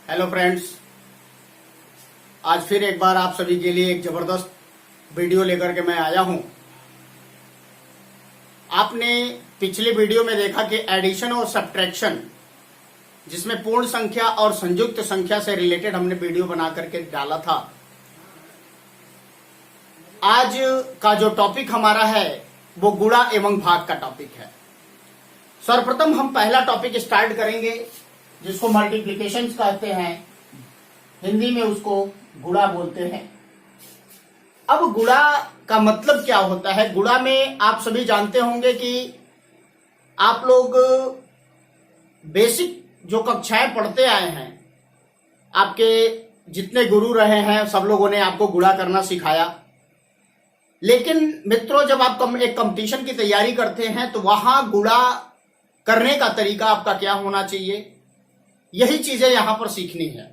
Hello friends, आज फिर एक बार आप सभी के लिए एक जबरदस्त वीडियो लेकर के मैं आया हूं। आपने पिछले वीडियो में देखा कि एडिशन और सब्ट्रैक्शन, जिसमें पूर्ण संख्या और संयुक्त संख्या से रिलेटेड हमने वीडियो बना करके डाला था। आज का जो टॉपिक हमारा है वो गुणा एवं भाग का टॉपिक है। सर्वप्रथम हम पहला टॉपिक स्टार्ट करेंगे जिसको मल्टीप्लिकेशन कहते हैं, हिंदी में उसको गुणा बोलते हैं। अब गुणा का मतलब क्या होता है? गुणा में आप सभी जानते होंगे कि आप लोग बेसिक जो कक्षाएं पढ़ते आए हैं, आपके जितने गुरु रहे हैं सब लोगों ने आपको गुणा करना सिखाया। लेकिन मित्रों, जब आप एक कंपटीशन की तैयारी करते हैं तो वहां गुणा करने का तरीका आपका क्या होना चाहिए, यही चीजें यहां पर सीखनी है।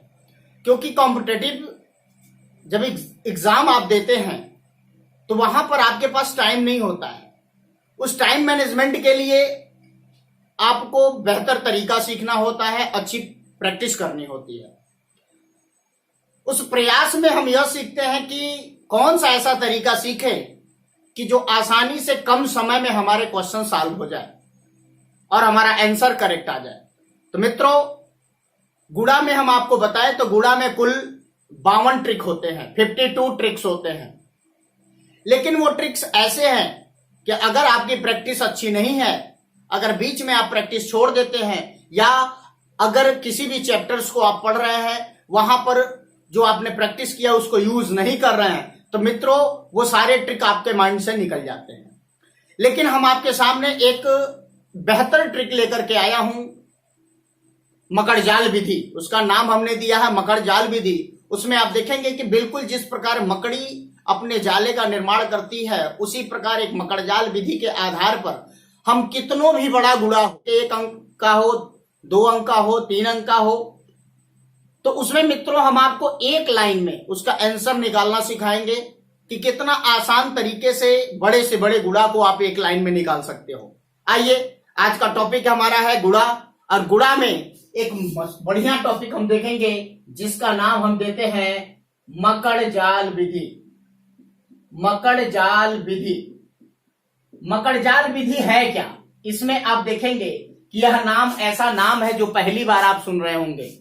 क्योंकि कॉम्पिटेटिव जब एग्जाम आप देते हैं तो वहां पर आपके पास टाइम नहीं होता है। उस टाइम मैनेजमेंट के लिए आपको बेहतर तरीका सीखना होता है, अच्छी प्रैक्टिस करनी होती है। उस प्रयास में हम यह सीखते हैं कि कौन सा ऐसा तरीका सीखें कि जो आसानी से कम समय में हमारे क्वेश्चन सॉल्व हो जाए और हमारा आंसर करेक्ट आ जाए। तो मित्रों, गुणा में हम आपको बताएं तो गुणा में कुल 52 ट्रिक होते हैं, 52 ट्रिक्स होते हैं। लेकिन वो ट्रिक्स ऐसे हैं कि अगर आपकी प्रैक्टिस अच्छी नहीं है, अगर बीच में आप प्रैक्टिस छोड़ देते हैं, या अगर किसी भी चैप्टर्स को आप पढ़ रहे हैं वहां पर जो आपने प्रैक्टिस किया उसको यूज नहीं कर रहे हैं, तो मित्रों वो सारे ट्रिक आपके माइंड से निकल जाते हैं। लेकिन हम आपके सामने एक बेहतर ट्रिक लेकर के आया हूं, मकड़जाल विधि। उसका नाम हमने दिया है मकड़जाल विधि। उसमें आप देखेंगे कि बिल्कुल जिस प्रकार मकड़ी अपने जाले का निर्माण करती है, उसी प्रकार एक मकड़जाल विधि के आधार पर हम कितनों भी बड़ा गुणा हो, 1 अंक का हो, 2 अंक का हो, 3 अंक का हो, तो उसमें मित्रों हम आपको एक लाइन में उसका आंसर निकालना सिखाएंगे कि कितना आसान तरीके से बड़े गुणा को आप एक लाइन में निकाल सकते हो। आइए, आज का टॉपिक हमारा है गुणा। और गुणा में एक बढ़िया टॉपिक हम देखेंगे जिसका नाम हम देते हैं मकड़जाल विधि। मकड़जाल विधि, मकड़जाल विधि है क्या? इसमें आप देखेंगे कि यह नाम ऐसा नाम है जो पहली बार आप सुन रहे होंगे।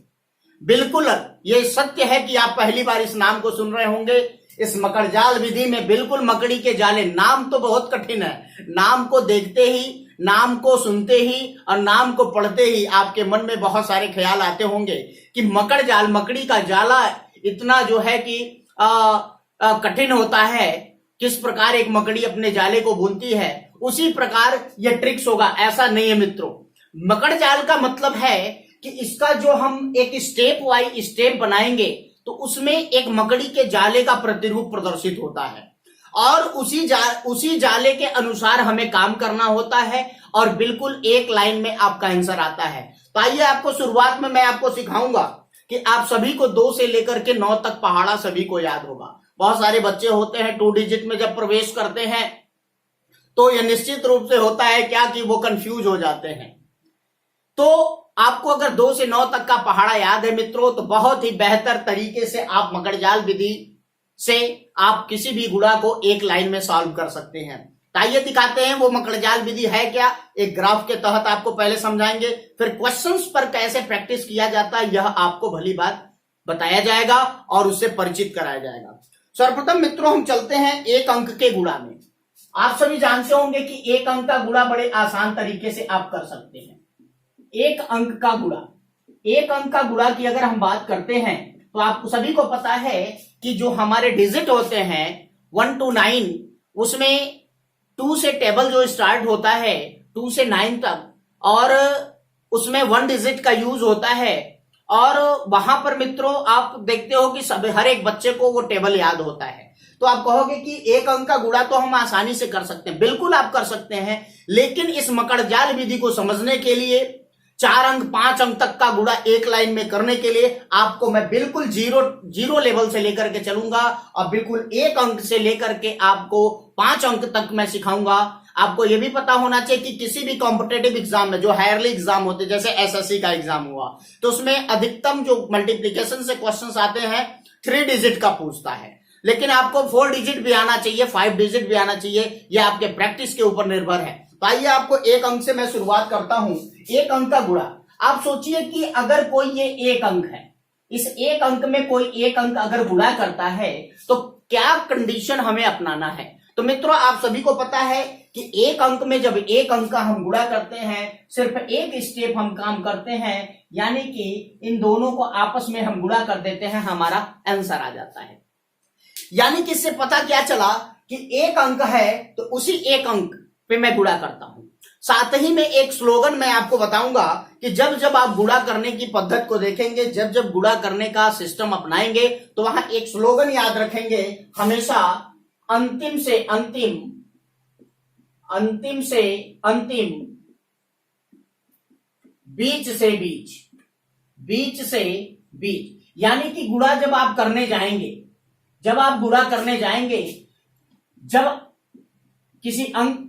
बिल्कुल ये सत्य है कि आप पहली बार इस नाम को सुन रहे होंगे। इस मकड़जाल विधि में बिल्कुल मकड़ी के जाले, नाम तो बहुत कठिन है, नाम को देखते ही, नाम को सुनते ही और नाम को पढ़ते ही आपके मन में बहुत सारे ख्याल आते होंगे कि मकड़ जाल, मकड़ी का जाला इतना जो है कि कठिन होता है। किस प्रकार एक मकड़ी अपने जाले को बुनती है, उसी प्रकार यह ट्रिक्स होगा। ऐसा नहीं है मित्रों। मकड़ जाल का मतलब है कि इसका जो हम एक स्टेप वाइज स्टेप बनाएंगे तो उसमें एक मकड़ी के जाले का प्रतिरूप प्रदर्शित होता है और उसी जाले के अनुसार हमें काम करना होता है और बिल्कुल एक लाइन में आपका आंसर आता है। तो आइए, आपको शुरुआत में मैं आपको सिखाऊंगा कि आप सभी को 2 से लेकर के 9 तक पहाड़ा सभी को याद होगा। बहुत सारे बच्चे होते हैं 2 डिजिट में जब प्रवेश करते हैं तो यह निश्चित रूप से होता है क्या कि वो कंफ्यूज हो जाते हैं। तो आपको अगर 2 से 9 तक का पहाड़ा याद है मित्रों, तो बहुत ही बेहतर तरीके से आप मकड़जाल विधि से आप किसी भी गुणा को एक लाइन में सॉल्व कर सकते हैं। तो आइए दिखाते हैं वो मकड़जाल विधि है क्या। एक ग्राफ के तहत आपको पहले समझाएंगे, फिर क्वेश्चंस पर कैसे प्रैक्टिस किया जाता है यह आपको भली बात बताया जाएगा और उससे परिचित कराया जाएगा। सर्वप्रथम मित्रों हम चलते हैं 1 अंक के गुणा में। आप सभी जानते होंगे कि 1 अंक का गुणा बड़े आसान तरीके से आप कर सकते हैं। 1 अंक का गुणा, 1 अंक का गुणा की अगर हम बात करते हैं तो आपको सभी को पता है कि जो हमारे डिजिट होते हैं 1 to 9, उसमें 2 से टेबल जो स्टार्ट होता है 2 से 9 तक, और उसमें 1 डिजिट का यूज होता है। और वहां पर मित्रों आप देखते हो कि सब हर एक बच्चे को वो टेबल याद होता है। तो आप कहोगे कि 1 अंक का गुणा तो हम आसानी से कर सकते हैं। बिल्कुल आप कर सकते हैं, लेकिन इस मकड़जाल विधि को समझने के लिए 4 अंक 5 अंक तक का गुणा एक लाइन में करने के लिए आपको मैं बिल्कुल जीरो लेवल से लेकर के चलूंगा और बिल्कुल 1 अंक से लेकर के आपको 5 अंक तक मैं सिखाऊंगा। आपको यह भी पता होना चाहिए कि किसी भी कॉम्पिटेटिव एग्जाम में जो हायरली एग्जाम होते हैं, जैसे एसएससी का एग्जाम हुआ, तो उसमें अधिकतम जो मल्टीप्लीकेशन से क्वेश्चंस आते हैं 3 डिजिट का पूछता है, लेकिन आपको 4 डिजिट भी आना चाहिए, 5 डिजिट भी आना चाहिए, यह आपके प्रैक्टिस के ऊपर निर्भर है। तो आइए आपको एक अंक से मैं शुरुआत करता हूं। एक अंक का गुणा, आप सोचिए कि अगर कोई ये एक अंक है, इस एक अंक में कोई एक अंक अगर गुणा करता है तो क्या कंडीशन हमें अपनाना है। तो मित्रों, आप सभी को पता है कि एक अंक में जब एक अंक का हम गुणा करते हैं, सिर्फ एक स्टेप हम काम करते हैं, यानी कि इन दोनों को आपस में हम गुणा कर देते हैं, हमारा आंसर आ जाता है। यानी कि इससे पता क्या चला कि एक अंक है तो उसी एक अंक पे मैं गुणा करता हूं। साथ ही में एक स्लोगन मैं आपको बताऊंगा कि जब जब आप गुणा करने की पद्धति को देखेंगे, जब जब गुणा करने का सिस्टम अपनाएंगे, तो वहां एक स्लोगन याद रखेंगे हमेशा, अंतिम से अंतिम, अंतिम से अंतिम, बीच से बीच, बीच से बीच। यानी कि गुणा जब आप करने जाएंगे, जब आप गुणा करने जाएंगे, जब किसी अंक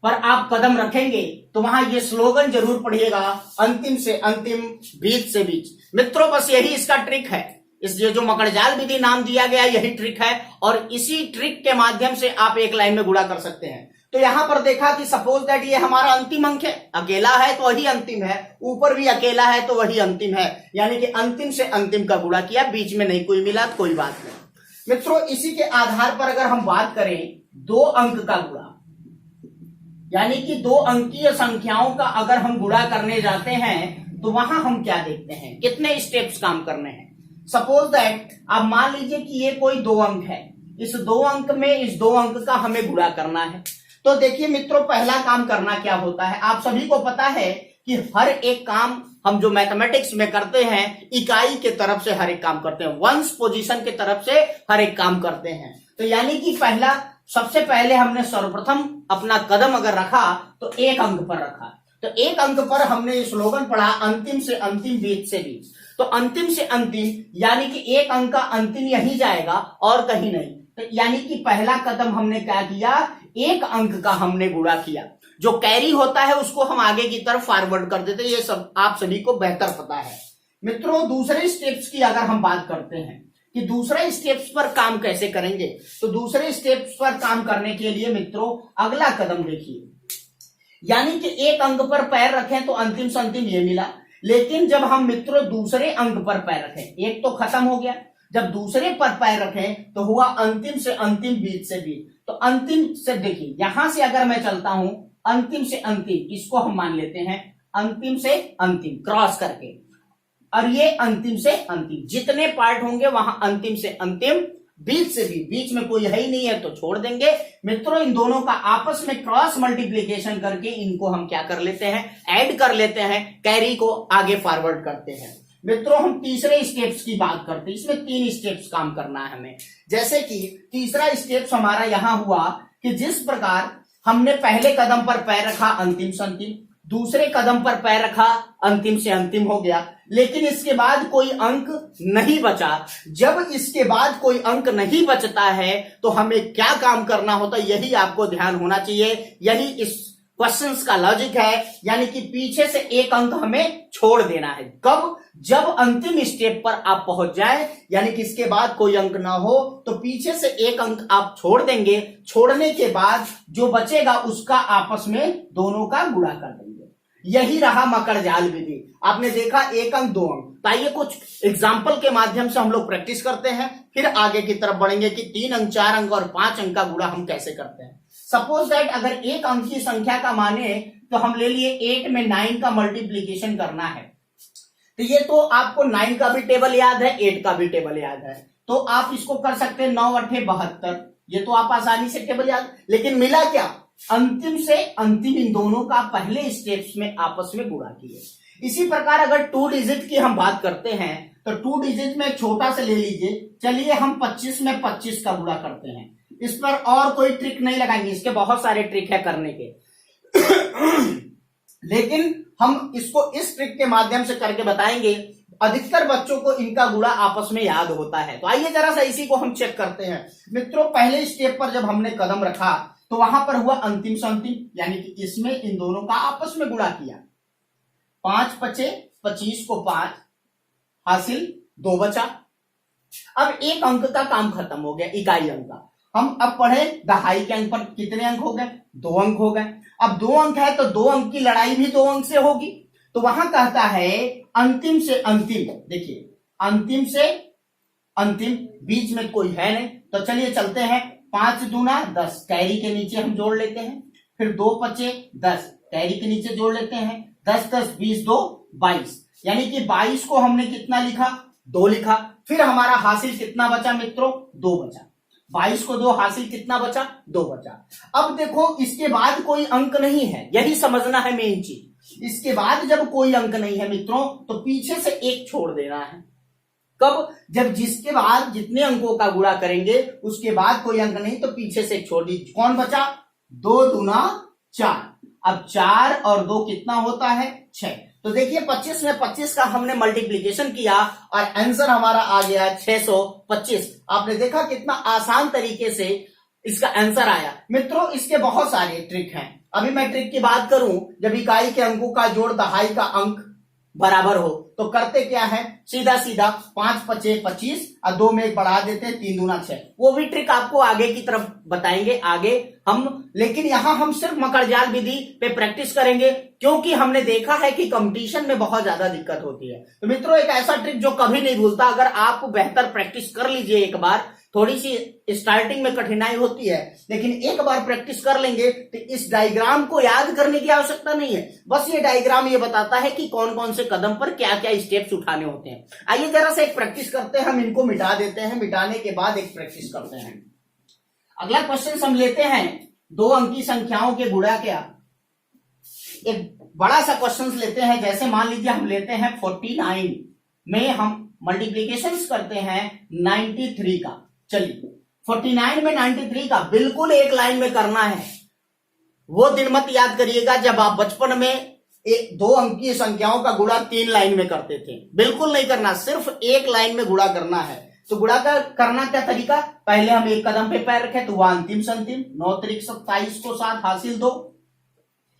पर आप कदम रखेंगे तो वहां ये स्लोगन जरूर पढ़िएगा, अंतिम से अंतिम, बीच से बीच। मित्रों, बस यही इसका ट्रिक है। इस ये जो मकड़जाल विधि नाम दिया गया, यही ट्रिक है, और इसी ट्रिक के माध्यम से आप एक लाइन में गुणा कर सकते हैं। तो यहां पर देखा कि सपोज दैट ये हमारा अंतिम अंक है, अकेला है तो वही अंतिम है, ऊपर भी अकेला है तो वही अंतिम है, यानी कि अंतिम से अंतिम का गुणा किया, बीच में नहीं कोई मिला, कोई बात नहीं। मित्रों, इसी के आधार पर अगर हम बात करें 2 अंक का गुणा, यानी कि 2 अंकीय संख्याओं का अगर हम गुणा करने जाते हैं तो वहां हम क्या देखते हैं, कितने स्टेप्स काम करने हैं। सपोज दैट आप मान लीजिए कि ये कोई 2 अंक है, इस 2 अंक में इस 2 अंक का हमें गुणा करना है। तो देखिए मित्रों, पहला काम करना क्या होता है, आप सभी को पता है कि हर एक काम हम जो मैथमेटिक्स में करते हैं, इकाई के तरफ से हर एक काम करते हैं, वंस पोजीशन के तरफ से हर एक काम करते हैं। तो यानी कि सबसे पहले हमने सर्वप्रथम अपना कदम अगर रखा तो एक अंक पर रखा, तो एक अंक पर हमने स्लोगन पढ़ा, अंतिम से अंतिम, बीच से बीच। तो अंतिम से अंतिम यानी कि एक अंक का अंतिम यही जाएगा और कहीं नहीं। तो यानी कि पहला कदम हमने क्या किया, एक अंक का हमने गुणा किया, जो कैरी होता है उसको हम आगे की तरफ फॉरवर्ड कर देते हैं, ये सब आप सभी को बेहतर पता है। मित्रों, दूसरे स्टेप्स की अगर हम बात करते हैं कि दूसरे स्टेप्स पर काम कैसे करेंगे, तो दूसरे स्टेप्स पर काम करने के लिए मित्रों अगला कदम देखिए, यानी कि एक अंक पर पैर रखें तो अंतिम से अंतिम ये मिला, लेकिन जब हम मित्रों दूसरे अंक पर पैर रखें, एक तो खत्म हो गया, जब दूसरे पर पैर रखें तो हुआ अंतिम से अंतिम, बीच से बीच। तो अंतिम से देखिए, यहां से अगर मैं चलता हूं अंतिम से अंतिम, इसको हम मान लेते हैं अंतिम से अंतिम क्रॉस करके, और ये अंतिम से अंतिम, जितने पार्ट होंगे वहां अंतिम से अंतिम, बीच से भी, बीच में कोई है ही नहीं है तो छोड़ देंगे। मित्रों, इन दोनों का आपस में क्रॉस मल्टीप्लीकेशन करके इनको हम क्या कर लेते हैं, ऐड कर लेते हैं, कैरी को आगे फॉरवर्ड करते हैं। मित्रों, हम तीसरे स्टेप्स की बात करते हैं, इसमें 3 स्टेप्स काम करना है हमें। जैसे कि तीसरा स्टेप्स हमारा यहां हुआ कि जिस प्रकार हमने पहले कदम पर पैर रखा, अंतिम से अंतिम, दूसरे कदम पर पैर रखा, अंतिम से अंतिम हो गया, लेकिन इसके बाद कोई अंक नहीं बचा। जब इसके बाद कोई अंक नहीं बचता है तो हमें क्या काम करना होता है, यही आपको ध्यान होना चाहिए, यही इस क्वेश्चंस का लॉजिक है। यानी कि पीछे से एक अंक हमें छोड़ देना है। कब? जब अंतिम स्टेप पर आप पहुंच जाए, यानी कि इसके बाद कोई अंक ना हो, तो पीछे से एक अंक आप छोड़ देंगे। छोड़ने के बाद जो बचेगा उसका आपस में दोनों का गुणा कर देंगे। यही रहा मकड़जाल विधि। आपने देखा एक अंक, 2 अंक। तो आइए कुछ एग्जाम्पल के माध्यम से हम लोग प्रैक्टिस करते हैं, फिर आगे की तरफ बढ़ेंगे कि 3 अंक, 4 अंक और 5 अंक का गुणा हम कैसे करते हैं। सपोज दैट अगर एक अंक की संख्या का माने तो हम ले लिए 8 में 9 का मल्टीप्लीकेशन करना है, तो ये तो आपको 9 का भी टेबल याद है, 8 का भी टेबल याद है, तो आप इसको कर सकते हैं 9 8 72, ये तो आप आसानी से टेबल याद। लेकिन मिला क्या, अंतिम से अंतिम इन दोनों का पहले स्टेप्स में आपस में गुणा किए। इसी प्रकार अगर 2 डिजिट की हम बात करते हैं तो 2 डिजिट में छोटा से ले लीजिए, चलिए हम 25 में 25 का गुणा करते हैं। इस पर और कोई ट्रिक नहीं लगाएंगे, इसके बहुत सारे ट्रिक है करने के लेकिन हम इसको इस ट्रिक के माध्यम से करके बताएंगे। अधिकतर बच्चों को इनका गुणा आपस में याद होता है। तो आइए जरा सा इसी को हम चेक करते हैं। मित्रों, पहले स्टेप पर जब हमने कदम रखा, तो वहां पर हुआ अंतिम से अंतिम, यानी कि इसमें इन दोनों का आपस में गुणा किया। 5 पचे 25 को 5 हासिल 2 बचा। अब एक अंक का काम खत्म हो गया, इकाई अंक का। हम अब पढ़े दहाई के अंक पर कितने अंक हो गए? 2 अंक हो गए। अब 2 अंक है तो 2 अंक की लड़ाई भी 2 अंक से होगी। तो वहां कहता है अंतिम से अंतिम, देखिए अंतिम से अंतिम, बीच में कोई है नहीं, तो चलिए चलते हैं। 5 दूना 10, कैरी के नीचे हम जोड़ लेते हैं। फिर 2 पचे 10, कैरी के नीचे जोड़ लेते हैं। 10 10 20 2 22, यानी कि 22 को हमने कितना लिखा? 2 लिखा। फिर हमारा हासिल कितना बचा मित्रों? 2 बचा। 22 को 2 हासिल कितना बचा? 2 बचा। अब देखो इसके बाद कोई अंक नहीं है, यही समझना है मेन चीज। इसके बाद जब कोई अंक नहीं है मित्रों तो पीछे से 1 छोड़ देना है। कब? जब जिसके बाद जितने अंकों का गुणा करेंगे उसके बाद कोई अंक नहीं तो पीछे से 1 छोड़ दीजिए। कौन बचा? 2 दूना 4। अब 4 और 2 कितना होता है? 6। तो देखिए 25 में 25 का हमने मल्टीप्लीकेशन किया और आंसर हमारा आ गया 625। आपने देखा कितना आसान तरीके से इसका आंसर आया। मित्रों इसके बहुत सारे ट्रिक हैं। अभी मैं ट्रिक की बात करूं, जब इकाई के अंकों का जोड़ दहाई का अंक बराबर हो तो करते क्या है? सीधा सीधा 5 पचे 25 और 2 में 1 बढ़ा देते हैं, 3 दूना 6। वो भी ट्रिक आपको आगे की तरफ बताएंगे आगे हम, लेकिन यहां हम सिर्फ मकड़जाल विधि पे प्रैक्टिस करेंगे क्योंकि हमने देखा है कि कंपटीशन में बहुत ज्यादा दिक्कत होती है। तो मित्रों एक ऐसा ट्रिक जो कभी नहीं भूलता, अगर आप बेहतर प्रैक्टिस कर लीजिए एक बार, थोड़ी सी स्टार्टिंग में कठिनाई होती है लेकिन एक बार प्रैक्टिस कर लेंगे तो इस डायग्राम को याद करने की आवश्यकता नहीं है। बस ये डायग्राम ये बताता है कि कौन कौन से कदम पर क्या क्या स्टेप्स उठाने होते हैं। आइए जरा से एक प्रैक्टिस करते हैं, हम इनको मिटा देते हैं, मिटाने के बाद एक प्रैक्टिस करते हैं। अगला क्वेश्चन हम लेते हैं 2 अंकी संख्याओं के गुणा क्या। एक बड़ा सा क्वेश्चन लेते हैं, जैसे मान लीजिए हम लेते हैं 49 में हम मल्टीप्लीकेशन करते हैं 93 का। चलिए 49 में 93 का बिल्कुल एक लाइन में करना है। वो दिन मत याद करिएगा जब आप बचपन में 2 अंकीय संख्याओं का गुणा 3 लाइन में करते थे, बिल्कुल नहीं करना, सिर्फ एक लाइन में गुणा करना है। तो गुणा करना क्या तरीका? पहले हम एक कदम पे पैर रखे तो वह अंतिम से अंतिम, 9 त्रिक 27 को 7 हासिल 2,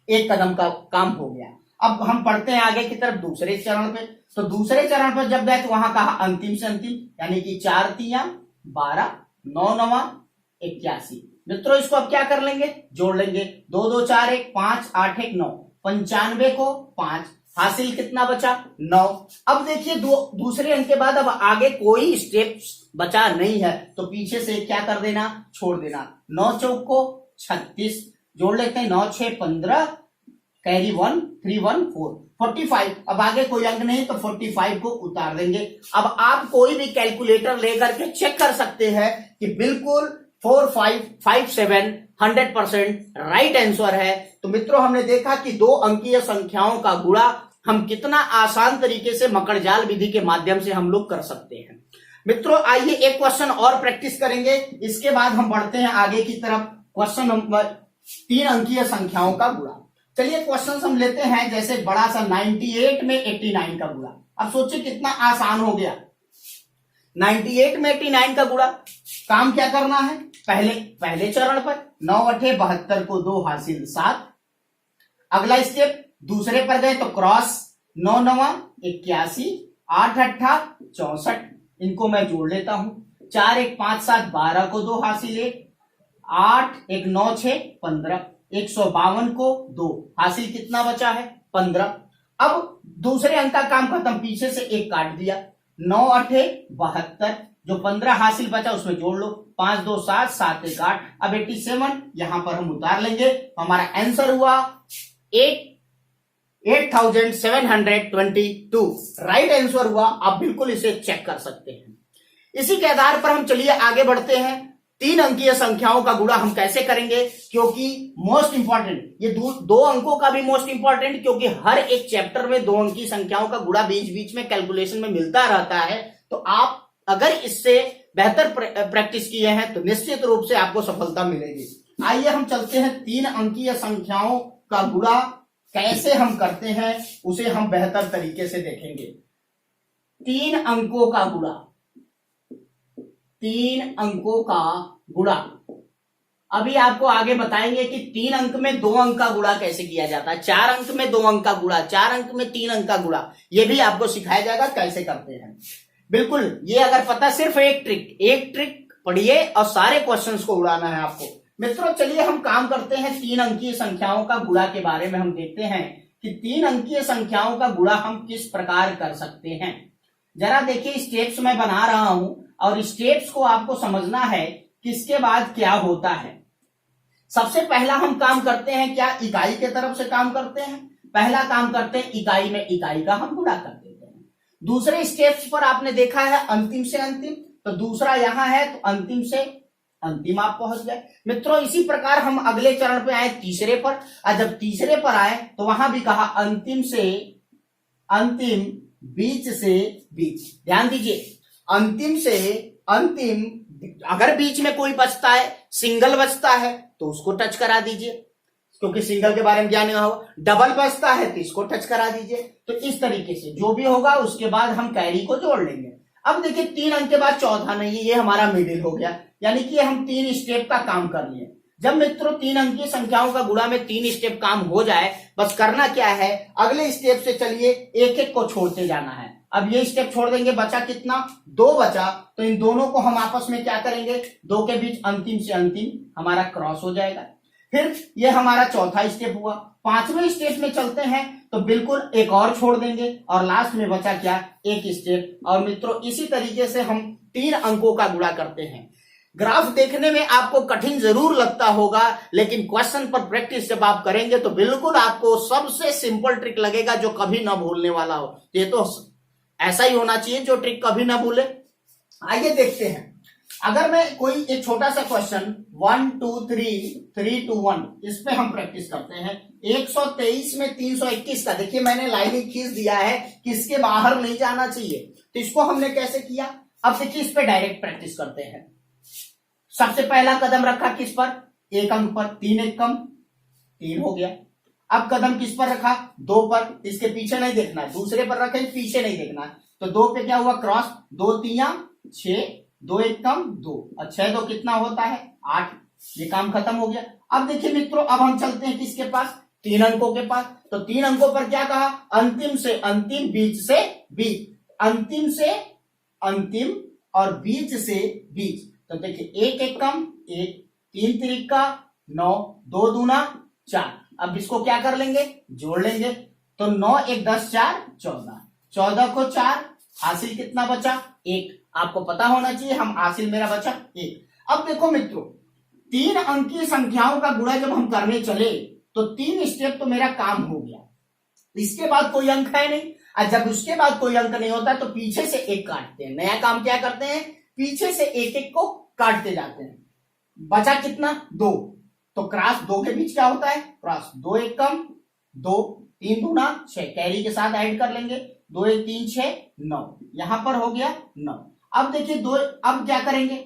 एक कदम का काम हो गया। अब हम पढ़ते हैं आगे की तरफ दूसरे चरण पे। तो दूसरे चरण पर जब गए तो वहां कहा अंतिम से अंतिम, यानी कि 4 तिया 12, 9 नवा 81। मित्रों इसको अब क्या कर लेंगे? जोड़ लेंगे। 2 2 4 1 5 8 1 9, 95 को 5 हासिल कितना बचा? 9। अब देखिए दूसरे अंक के बाद अब आगे कोई स्टेप बचा नहीं है तो पीछे से क्या कर देना? छोड़ देना। 9 चौक को 36, जोड़ लेते हैं। 9 6 15, कैरी 1 3 1 4, 45। अब आगे कोई अंक नहीं तो 45 को उतार देंगे। अब आप कोई भी कैलकुलेटर लेकर के चेक कर सकते हैं कि बिल्कुल 4557 100% राइट आंसर है। तो मित्रों हमने देखा कि 2 अंकीय संख्याओं का गुणा हम कितना आसान तरीके से मकड़जाल विधि के माध्यम से हम लोग कर सकते हैं। मित्रों आइए एक क्वेश्चन और प्रैक्टिस करेंगे, इसके बाद हम बढ़ते हैं आगे की तरफ। क्वेश्चन नंबर 3 अंकीय संख्याओं का गुणा। चलिए क्वेश्चन हम लेते हैं, जैसे बड़ा सा 98 में 89 का गुणा। अब सोचिए कितना आसान हो गया। 98 में 89 का गुणा, काम क्या करना है? पहले चरण पर 9 8 72 को 2 हासिल 7। अगला स्टेप दूसरे पर गए तो क्रॉस, 9 9 81, 8 8 64, इनको मैं जोड़ लेता हूं। 4 1 5 7 12 को 2 हासिल 1, 8 1 9 6 15, 152 को 2 हासिल कितना बचा है? 15। अब दूसरे अंक का काम खत्म, पीछे से 1 काट दिया। 9 8 72, जो 15 हासिल बचा उसमें जोड़ लो। 5 2 7 7 1 8। अब 87 यहां पर हम उतार लेंगे। हमारा आंसर हुआ 8722 राइट आंसर हुआ। आप बिल्कुल इसे चेक कर सकते हैं। इसी के आधार पर हम चलिए आगे बढ़ते हैं। 3 अंकीय संख्याओं का गुणा हम कैसे करेंगे, क्योंकि मोस्ट इंपॉर्टेंट ये 2 अंकों का भी मोस्ट इंपॉर्टेंट, क्योंकि हर एक चैप्टर में 2 अंकीय संख्याओं का गुणा बीच बीच में कैलकुलेशन में मिलता रहता है। तो आप अगर इससे बेहतर प्रैक्टिस किए हैं तो निश्चित रूप से आपको सफलता मिलेगी। आइए हम चलते हैं 3 अंकीय संख्याओं का गुणा कैसे हम करते हैं उसे हम बेहतर तरीके से देखेंगे। 3 अंकों का गुणा, 3 अंकों का गुणा अभी आपको आगे बताएंगे कि 3 अंक में 2 अंक का गुणा कैसे किया जाता है, 4 अंक में 2 अंक का गुणा, 4 अंक में 3 अंक का गुणा, ये भी आपको सिखाया जाएगा कैसे करते हैं। बिल्कुल, ये अगर पता, सिर्फ एक ट्रिक पढ़िए और सारे क्वेश्चंस को उड़ाना है आपको। मित्रों चलिए हम काम करते हैं 3 अंकीय संख्याओं का गुणा के बारे में। हम देखते हैं कि 3 अंकीय संख्याओं का गुणा हम किस प्रकार कर सकते हैं। जरा देखिए, स्टेप्स मैं बना रहा हूं और स्टेप्स को आपको समझना है किसके बाद क्या होता है। सबसे पहला हम काम करते हैं क्या, इकाई के तरफ से काम करते हैं। पहला काम करते हैं इकाई में इकाई का हम गुणा कर देते हैं। दूसरे स्टेप्स पर आपने देखा है अंतिम से अंतिम, तो दूसरा यहां है तो अंतिम से अंतिम आप पहुंच गए। मित्रों इसी प्रकार हम अगले चरण पे आए तीसरे पर, और जब तीसरे पर आए तो वहां भी कहा अंतिम से अंतिम, बीच से बीच। ध्यान दीजिए, अंतिम से अंतिम, अगर बीच में कोई बचता है, सिंगल बचता है तो उसको टच करा दीजिए, क्योंकि सिंगल के बारे में ज्ञान ना हो। डबल बचता है तो इसको टच करा दीजिए। तो इस तरीके से जो भी होगा उसके बाद हम कैरी को जोड़ लेंगे। अब देखिए 3 अंक के बाद चौथा नहीं है, ये हमारा मिडिल हो गया, यानी कि हम 3 स्टेप का काम कर लिए। जब मित्रों 3 अंकीय संख्याओं का गुणा में 3 स्टेप काम हो जाए, बस करना क्या है, अगले स्टेप से चलिए एक एक को छोड़ते जाना है। अब ये स्टेप छोड़ देंगे, बचा कितना, 2 बचा, तो इन दोनों को हम आपस में क्या करेंगे, 2 के बीच अंतिम से अंतिम हमारा क्रॉस हो जाएगा। फिर ये हमारा चौथा स्टेप हुआ। 5वें स्टेप में चलते हैं तो बिल्कुल एक और छोड़ देंगे और लास्ट में बचा क्या, एक स्टेप। और मित्रों इसी तरीके से हम 3 अंकों का गुणा करते हैं। ग्राफ देखने में आपको कठिन जरूर लगता होगा, लेकिन क्वेश्चन पर प्रैक्टिस जब आप करेंगे तो बिल्कुल आपको सबसे सिंपल ट्रिक लगेगा जो कभी ना भूलने वाला हो। ये तो ऐसा ही होना चाहिए जो ट्रिक कभी ना भूले। आइए देखते हैं, अगर मैं कोई एक छोटा सा क्वेश्चन 1 2 3 3 2 1, इस पे हम प्रैक्टिस करते हैं। 123 में 321 का, देखिए मैंने लाइन खींच दिया है कि इसके बाहर नहीं जाना चाहिए, तो इसको हमने कैसे किया। अब देखिए इस पे डायरेक्ट प्रैक्टिस करते हैं। सबसे पहला कदम रखा किस पर, 1 अंक पर, 3 एक कम 3 हो गया। अब कदम किस पर रखा, 2 पर, इसके पीछे नहीं देखना, दूसरे पर रखे पीछे नहीं देखना, तो 2 पे क्या हुआ, क्रॉस, 2 3 6, 2 एक कम 2, और 6 2 कितना होता है, 8। ये काम खत्म हो गया। अब देखिए मित्रों, अब हम चलते हैं किसके पास, 3 अंकों के पास। तो 3 अंकों पर क्या कहा, अंतिम से अंतिम, बीच से बीच, अंतिम से अंतिम और बीच से बीच। तो देखिए 1 एक कम 1, 3 तिरिका 9, 2 दूना 4। अब इसको क्या कर लेंगे, जोड़ लेंगे, तो 9 1 10 4 14, 14 को 4, हासिल कितना बचा, 1। आपको पता होना चाहिए, हम हासिल मेरा बचा 1। अब देखो मित्रों, 3 अंकीय संख्याओं का गुणा जब हम करने चले तो 3 स्टेप तो मेरा काम हो गया, इसके बाद कोई अंक है नहीं। और जब उसके बाद कोई अंक नहीं होता तो पीछे से एक काटते हैं। नया काम क्या करते हैं, पीछे से एक एक को काटते जाते हैं। बचा कितना, 2, तो क्रॉस 2 के बीच क्या होता है, क्रॉस, 2 एक कम 2, 3 दूना 6, कैरी के साथ ऐड कर लेंगे, 2 1 3 6 9, यहां पर हो गया 9। अब देखिए 2, अब क्या करेंगे,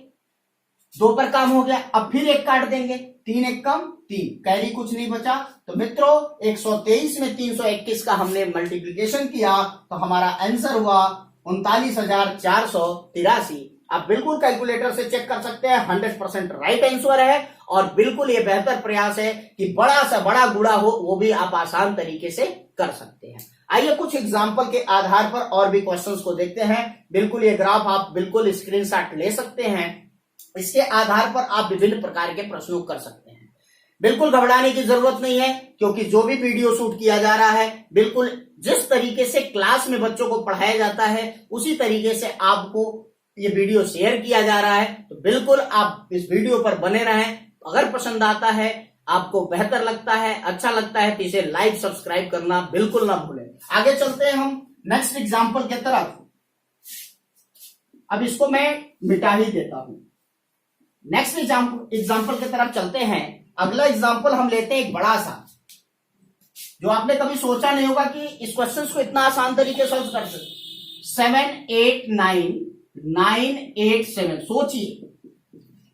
2 पर काम हो गया, अब फिर एक काट देंगे, 3 एक कम 3, कैरी कुछ नहीं बचा। तो मित्रों 123 में 321 का हमने मल्टीप्लीकेशन किया तो हमारा आंसर हुआ 39,483। आप बिल्कुल कैलकुलेटर से चेक कर सकते हैं, 100% राइट आंसर है। और बिल्कुल ये बेहतर प्रयास है कि बड़ा सा बड़ा गुणा हो वो भी आप आसान तरीके से कर सकते हैं। आइए कुछ एग्जाम्पल के आधार पर और भी क्वेश्चंस को देखते हैं। बिल्कुल ये ग्राफ आप बिल्कुल स्क्रीनशॉट ले सकते हैं, इसके आधार पर आप विभिन्न प्रकार के प्रश्नों कर सकते हैं। बिल्कुल घबराने की जरूरत नहीं है, क्योंकि जो भी वीडियो शूट किया जा रहा है बिल्कुल जिस तरीके से क्लास में बच्चों को पढ़ाया जाता है उसी तरीके से आपको ये वीडियो शेयर किया जा रहा है। तो बिल्कुल आप इस वीडियो पर बने रहें। अगर पसंद आता है, आपको बेहतर लगता है, अच्छा लगता है, तो इसे लाइक सब्सक्राइब करना बिल्कुल ना भूलें। आगे चलते हैं हम नेक्स्ट एग्जाम्पल की तरफ। अब इसको मैं मिटा ही देता हूं। नेक्स्ट एग्जाम्पल की तरफ चलते हैं। अगला एग्जाम्पल हम लेते हैं एक बड़ा सा, जो आपने कभी सोचा नहीं होगा कि इस क्वेश्चन को इतना आसान तरीके से सॉल्व कर सकते। 7 8 9 9 8 7। सोचिए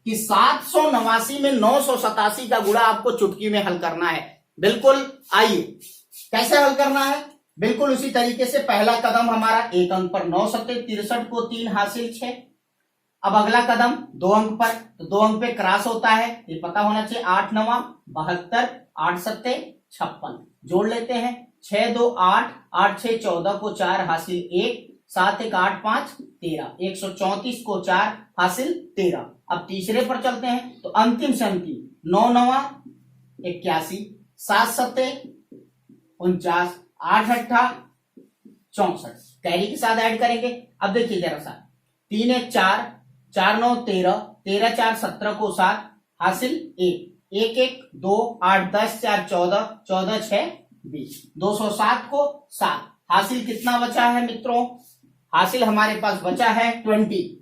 कि 789 में 987 का गुणा आपको चुटकी में हल करना है। बिल्कुल, आइए कैसे हल करना है, बिल्कुल उसी तरीके से। पहला कदम हमारा 1 अंक पर 9 7 63 को 3 हासिल 6, अब अगला कदम 2 अंक पर, तो 2 अंक पे क्रॉस होता है, ये पता होना चाहिए। 8 9 72, 8 7 56, जोड़ लेते हैं। 6 2 8, 8 6 14 को 4 हासिल 1, 7 1 8 5 13, 134 को 4 हासिल 13। अब तीसरे पर चलते हैं, तो अंतिम से अंतिम 9 9 81, 7 7 49, 8 8 64, कैरी के साथ ऐड करेंगे। अब देखिए जरा सा, 3 1 4, 4 9 13, 13 4 17 को 7 हासिल 1, 1 1 2 8 10 4 14, 14 6 20, 207 को 7 हासिल कितना बचा है मित्रों? हासिल हमारे पास बचा है 20।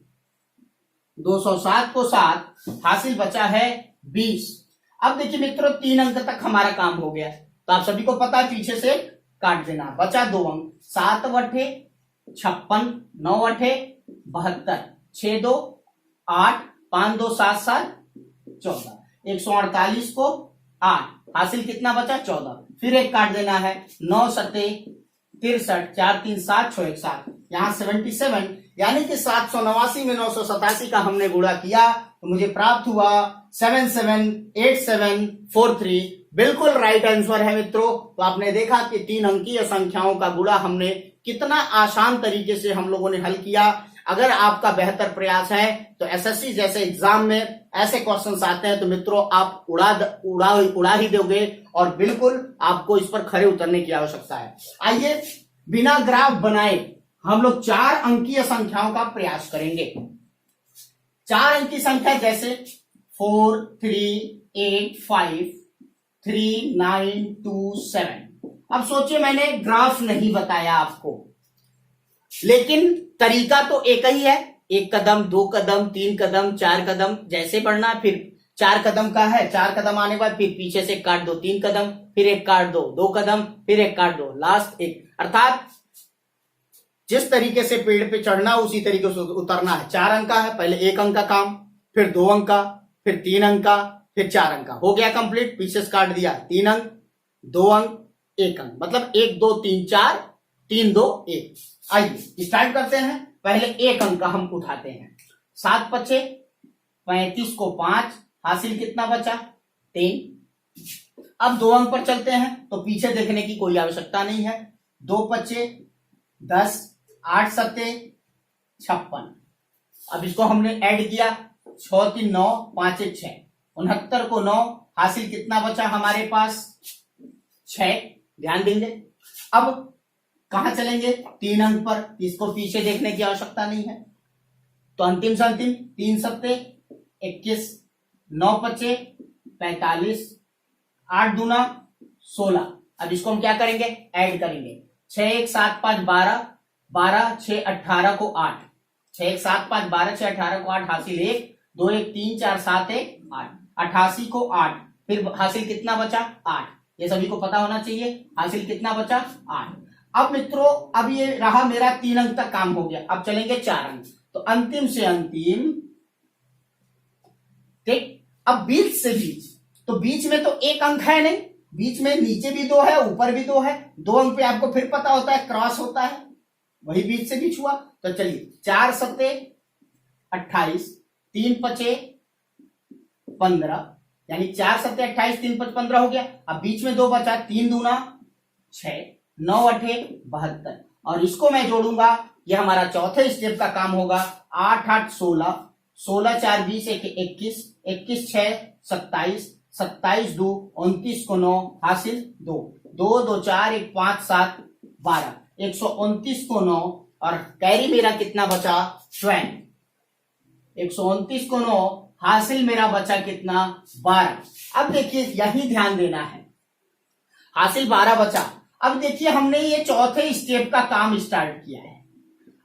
207 को 7 हासिल बचा है 20। अब देखिए मित्रों 3 अंक तक हमारा काम हो गया, तो आप सभी को पता है पीछे से काट देना। बचा 2 अंक, 7 8 56, 9 8 72, 6 2 8, 5 2 7 7 14, 148 को 8 हासिल कितना बचा? 14। फिर एक काट देना है, 9 7 63, 4 3 7 6 1 7, यहाँ 77, यानी कि 789 में 987 का हमने गुणा किया तो मुझे प्राप्त हुआ 778743। बिल्कुल राइट आंसर है मित्रों। तो आपने देखा कि 3 अंकीय संख्याओं का गुणा हमने कितना आसान तरीके से हम लोगों ने हल किया। अगर आपका बेहतर प्रयास है तो एसएससी जैसे एग्जाम में ऐसे क्वेश्चंस आते हैं तो मित्रों आप उड़ा ही दोगे और बिल्कुल आपको इस पर खरे उतरने की आवश्यकता है। आइए बिना ग्राफ बनाए हम लोग 4 अंकीय संख्याओं का प्रयास करेंगे। 4 अंकीय संख्या जैसे 4 3 8 5 3 9 2 7। अब सोचिए मैंने ग्राफ नहीं बताया आपको, लेकिन तरीका तो एक ही है, 1 कदम 2 कदम 3 कदम 4 कदम जैसे बढ़ना। फिर 4 कदम का है, 4 कदम आने के बाद फिर पीछे से काट दो 3 कदम, फिर एक काट दो 2 कदम, फिर एक काट दो लास्ट एक। अर्थात जिस तरीके से पेड़ पे चढ़ना उसी तरीके से उतरना है। 4 अंक का है, पहले 1 अंक का काम, फिर 2 अंक का, फिर 3 अंक का, फिर 4 अंक का। हो गया कंप्लीट, पीछे से काट दिया 3 अंक 2 अंक 1 अंक, मतलब 1 2 3 4 3 2 1। आइए स्टार्ट करते हैं। पहले 1 अंक का हम उठाते हैं। 7 5 35 को 5 हासिल कितना बचा? 3। अब 2 अंक पर चलते हैं तो पीछे देखने की कोई आवश्यकता नहीं है। 2 5 10, 8 7 56। अब इसको हमने ऐड किया, 6 3 9 5 1 6, 69 को 9 हासिल कितना बचा हमारे पास? 6। ध्यान देंगे। अब कहां चलेंगे? 3 अंक पर, इसको पीछे देखने की आवश्यकता नहीं है। तो अंतिम से अंतिम 3 7 21, 9 5 45, 8 दूना 16। अब इसको हम क्या करेंगे? ऐड करेंगे। 6 1 7 5 12, 12 6 18 को 8, 6 1 7 5 12 6 18 को 8 हासिल 1, 2 1 3 4 7 1 8, 88 को 8, फिर हासिल कितना बचा? 8। ये सभी को पता होना चाहिए, हासिल कितना बचा? 8। अब मित्रों अब ये रहा मेरा 3 अंक तक काम हो गया। अब चलेंगे 4 अंक, तो अंतिम से अंतिम, ठीक। अब बीच से बीच, तो बीच में तो 1 अंक है नहीं, बीच में नीचे भी 2 है ऊपर भी 2 है। 2 अंक पे आपको फिर पता होता है क्रॉस होता है, वही बीच से बीच हुआ। तो चलिए 4 7 28, 3 5 15, यानी 4 7 28 3 5 15 हो गया। अब बीच में 2 बचा, 3 दूना 6, 9 8 72, और इसको मैं जोड़ूंगा, ये हमारा चौथे स्टेप का काम होगा। 8 8 16, 16 4 20 21, 21 6 27, 27 2 29 को 9 हासिल 2, 2 2 4 1 5 7 12, 129 को 9, और कैरी मेरा कितना बचा? 20। 129 को 9 हासिल मेरा बचा कितना? 12। अब देखिए यही ध्यान देना है, हासिल 12 बचा। अब देखिए हमने ये चौथे स्टेप का काम स्टार्ट किया है।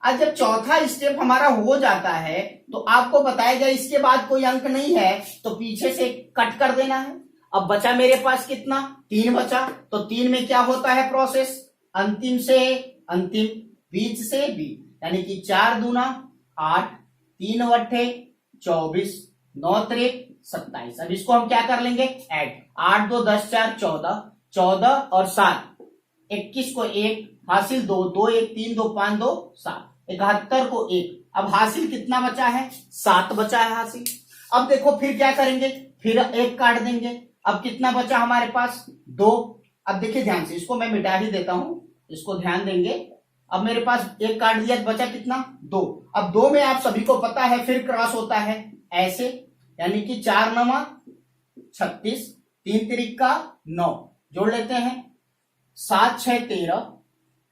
अब जब चौथा स्टेप हमारा हो जाता है तो आपको बताया गया इसके बाद कोई अंक नहीं है तो पीछे से कट कर देना है। अब बचा मेरे पास कितना? 3 बचा। तो 3 में क्या होता है प्रोसेस? अंतिम से अंतिम, बीच से बीच, यानी कि 4 दूना 8, 3 अट्ठे 24, 9 3 27। अब इसको हम क्या कर लेंगे? ऐड। 8 2 10 4 14, 14 और 7 21 को 1 हासिल 2, 2 1 3 2 5 2 7, 71 को 1, अब हासिल कितना बचा है? 7 बचा है हासिल। अब देखो फिर क्या करेंगे, फिर 1 काट देंगे, अब कितना बचा हमारे पास? 2। अब देखिए ध्यान से, इसको मैं मिटा ही देता हूं, इसको ध्यान देंगे। अब मेरे पास 1 काट दिया, बचा कितना? 2। अब 2 में आप सभी को पता है फिर क्रॉस होता है ऐसे, यानी कि 4 9 36, 3 3 का 9, जोड़ लेते हैं, 7 6 13,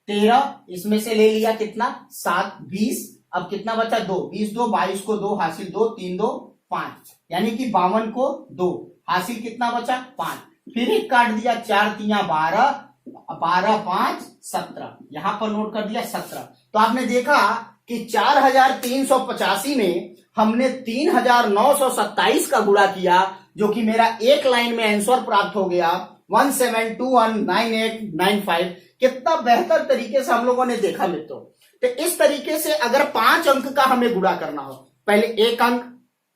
13 इसमें से ले लिया कितना? 7 20, अब कितना बचा? 2, 20 2 22 को 2 हासिल 2, 3 2 5, यानी कि 52 को 2 हासिल कितना बचा? 5। फिर 1 काट दिया, 4 3 12, 12 5 17, यहां पर नोट कर दिया 17। तो आपने देखा कि 4385 में हमने 3927 का गुणा किया, जो कि मेरा एक लाइन में आंसर प्राप्त हो गया 17219895। कितना बेहतर तरीके से हम लोगों ने देखा मित्रों। तो इस तरीके से अगर 5 अंक का हमें गुणा करना हो, पहले 1 अंक,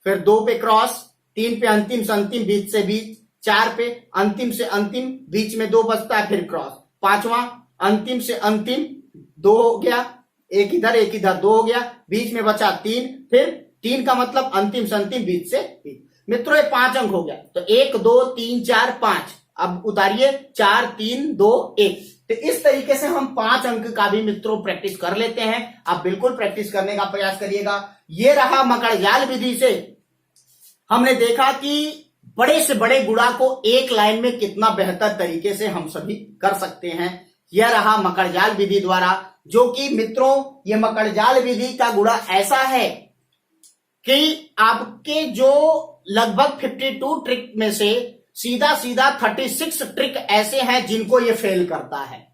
फिर 2 पे क्रॉस, 3 पे अंतिम से अंतिम, बीच से बीच, 4 पे अंतिम से अंतिम, बीच में 2 बचता है, फिर क्रॉस, 5वां अंतिम से अंतिम 2 हो गया, एक इधर 2 हो गया, बीच में बचा 3, फिर 3 का मतलब अंतिम से अंतिम, बीच से बीच। मित्रों ये 5 अंक हो गया। तो 1 2 3 4 5, अब उतारिए 4 3 2 1। तो इस तरीके से हम 5 अंक का भी मित्रों प्रैक्टिस कर लेते हैं। आप बिल्कुल प्रैक्टिस करने का प्रयास करिएगा। ये रहा मकड़जाल विधि से हमने देखा कि बड़े से बड़े गुणा को एक लाइन में कितना बेहतर तरीके से हम सभी कर सकते हैं। यह रहा मकड़जाल विधि द्वारा, जो कि मित्रों ये मकड़जाल विधि का गुणा ऐसा है कि आपके जो लगभग 52 ट्रिक में से सीधा 36 ट्रिक ऐसे हैं जिनको ये फेल करता है,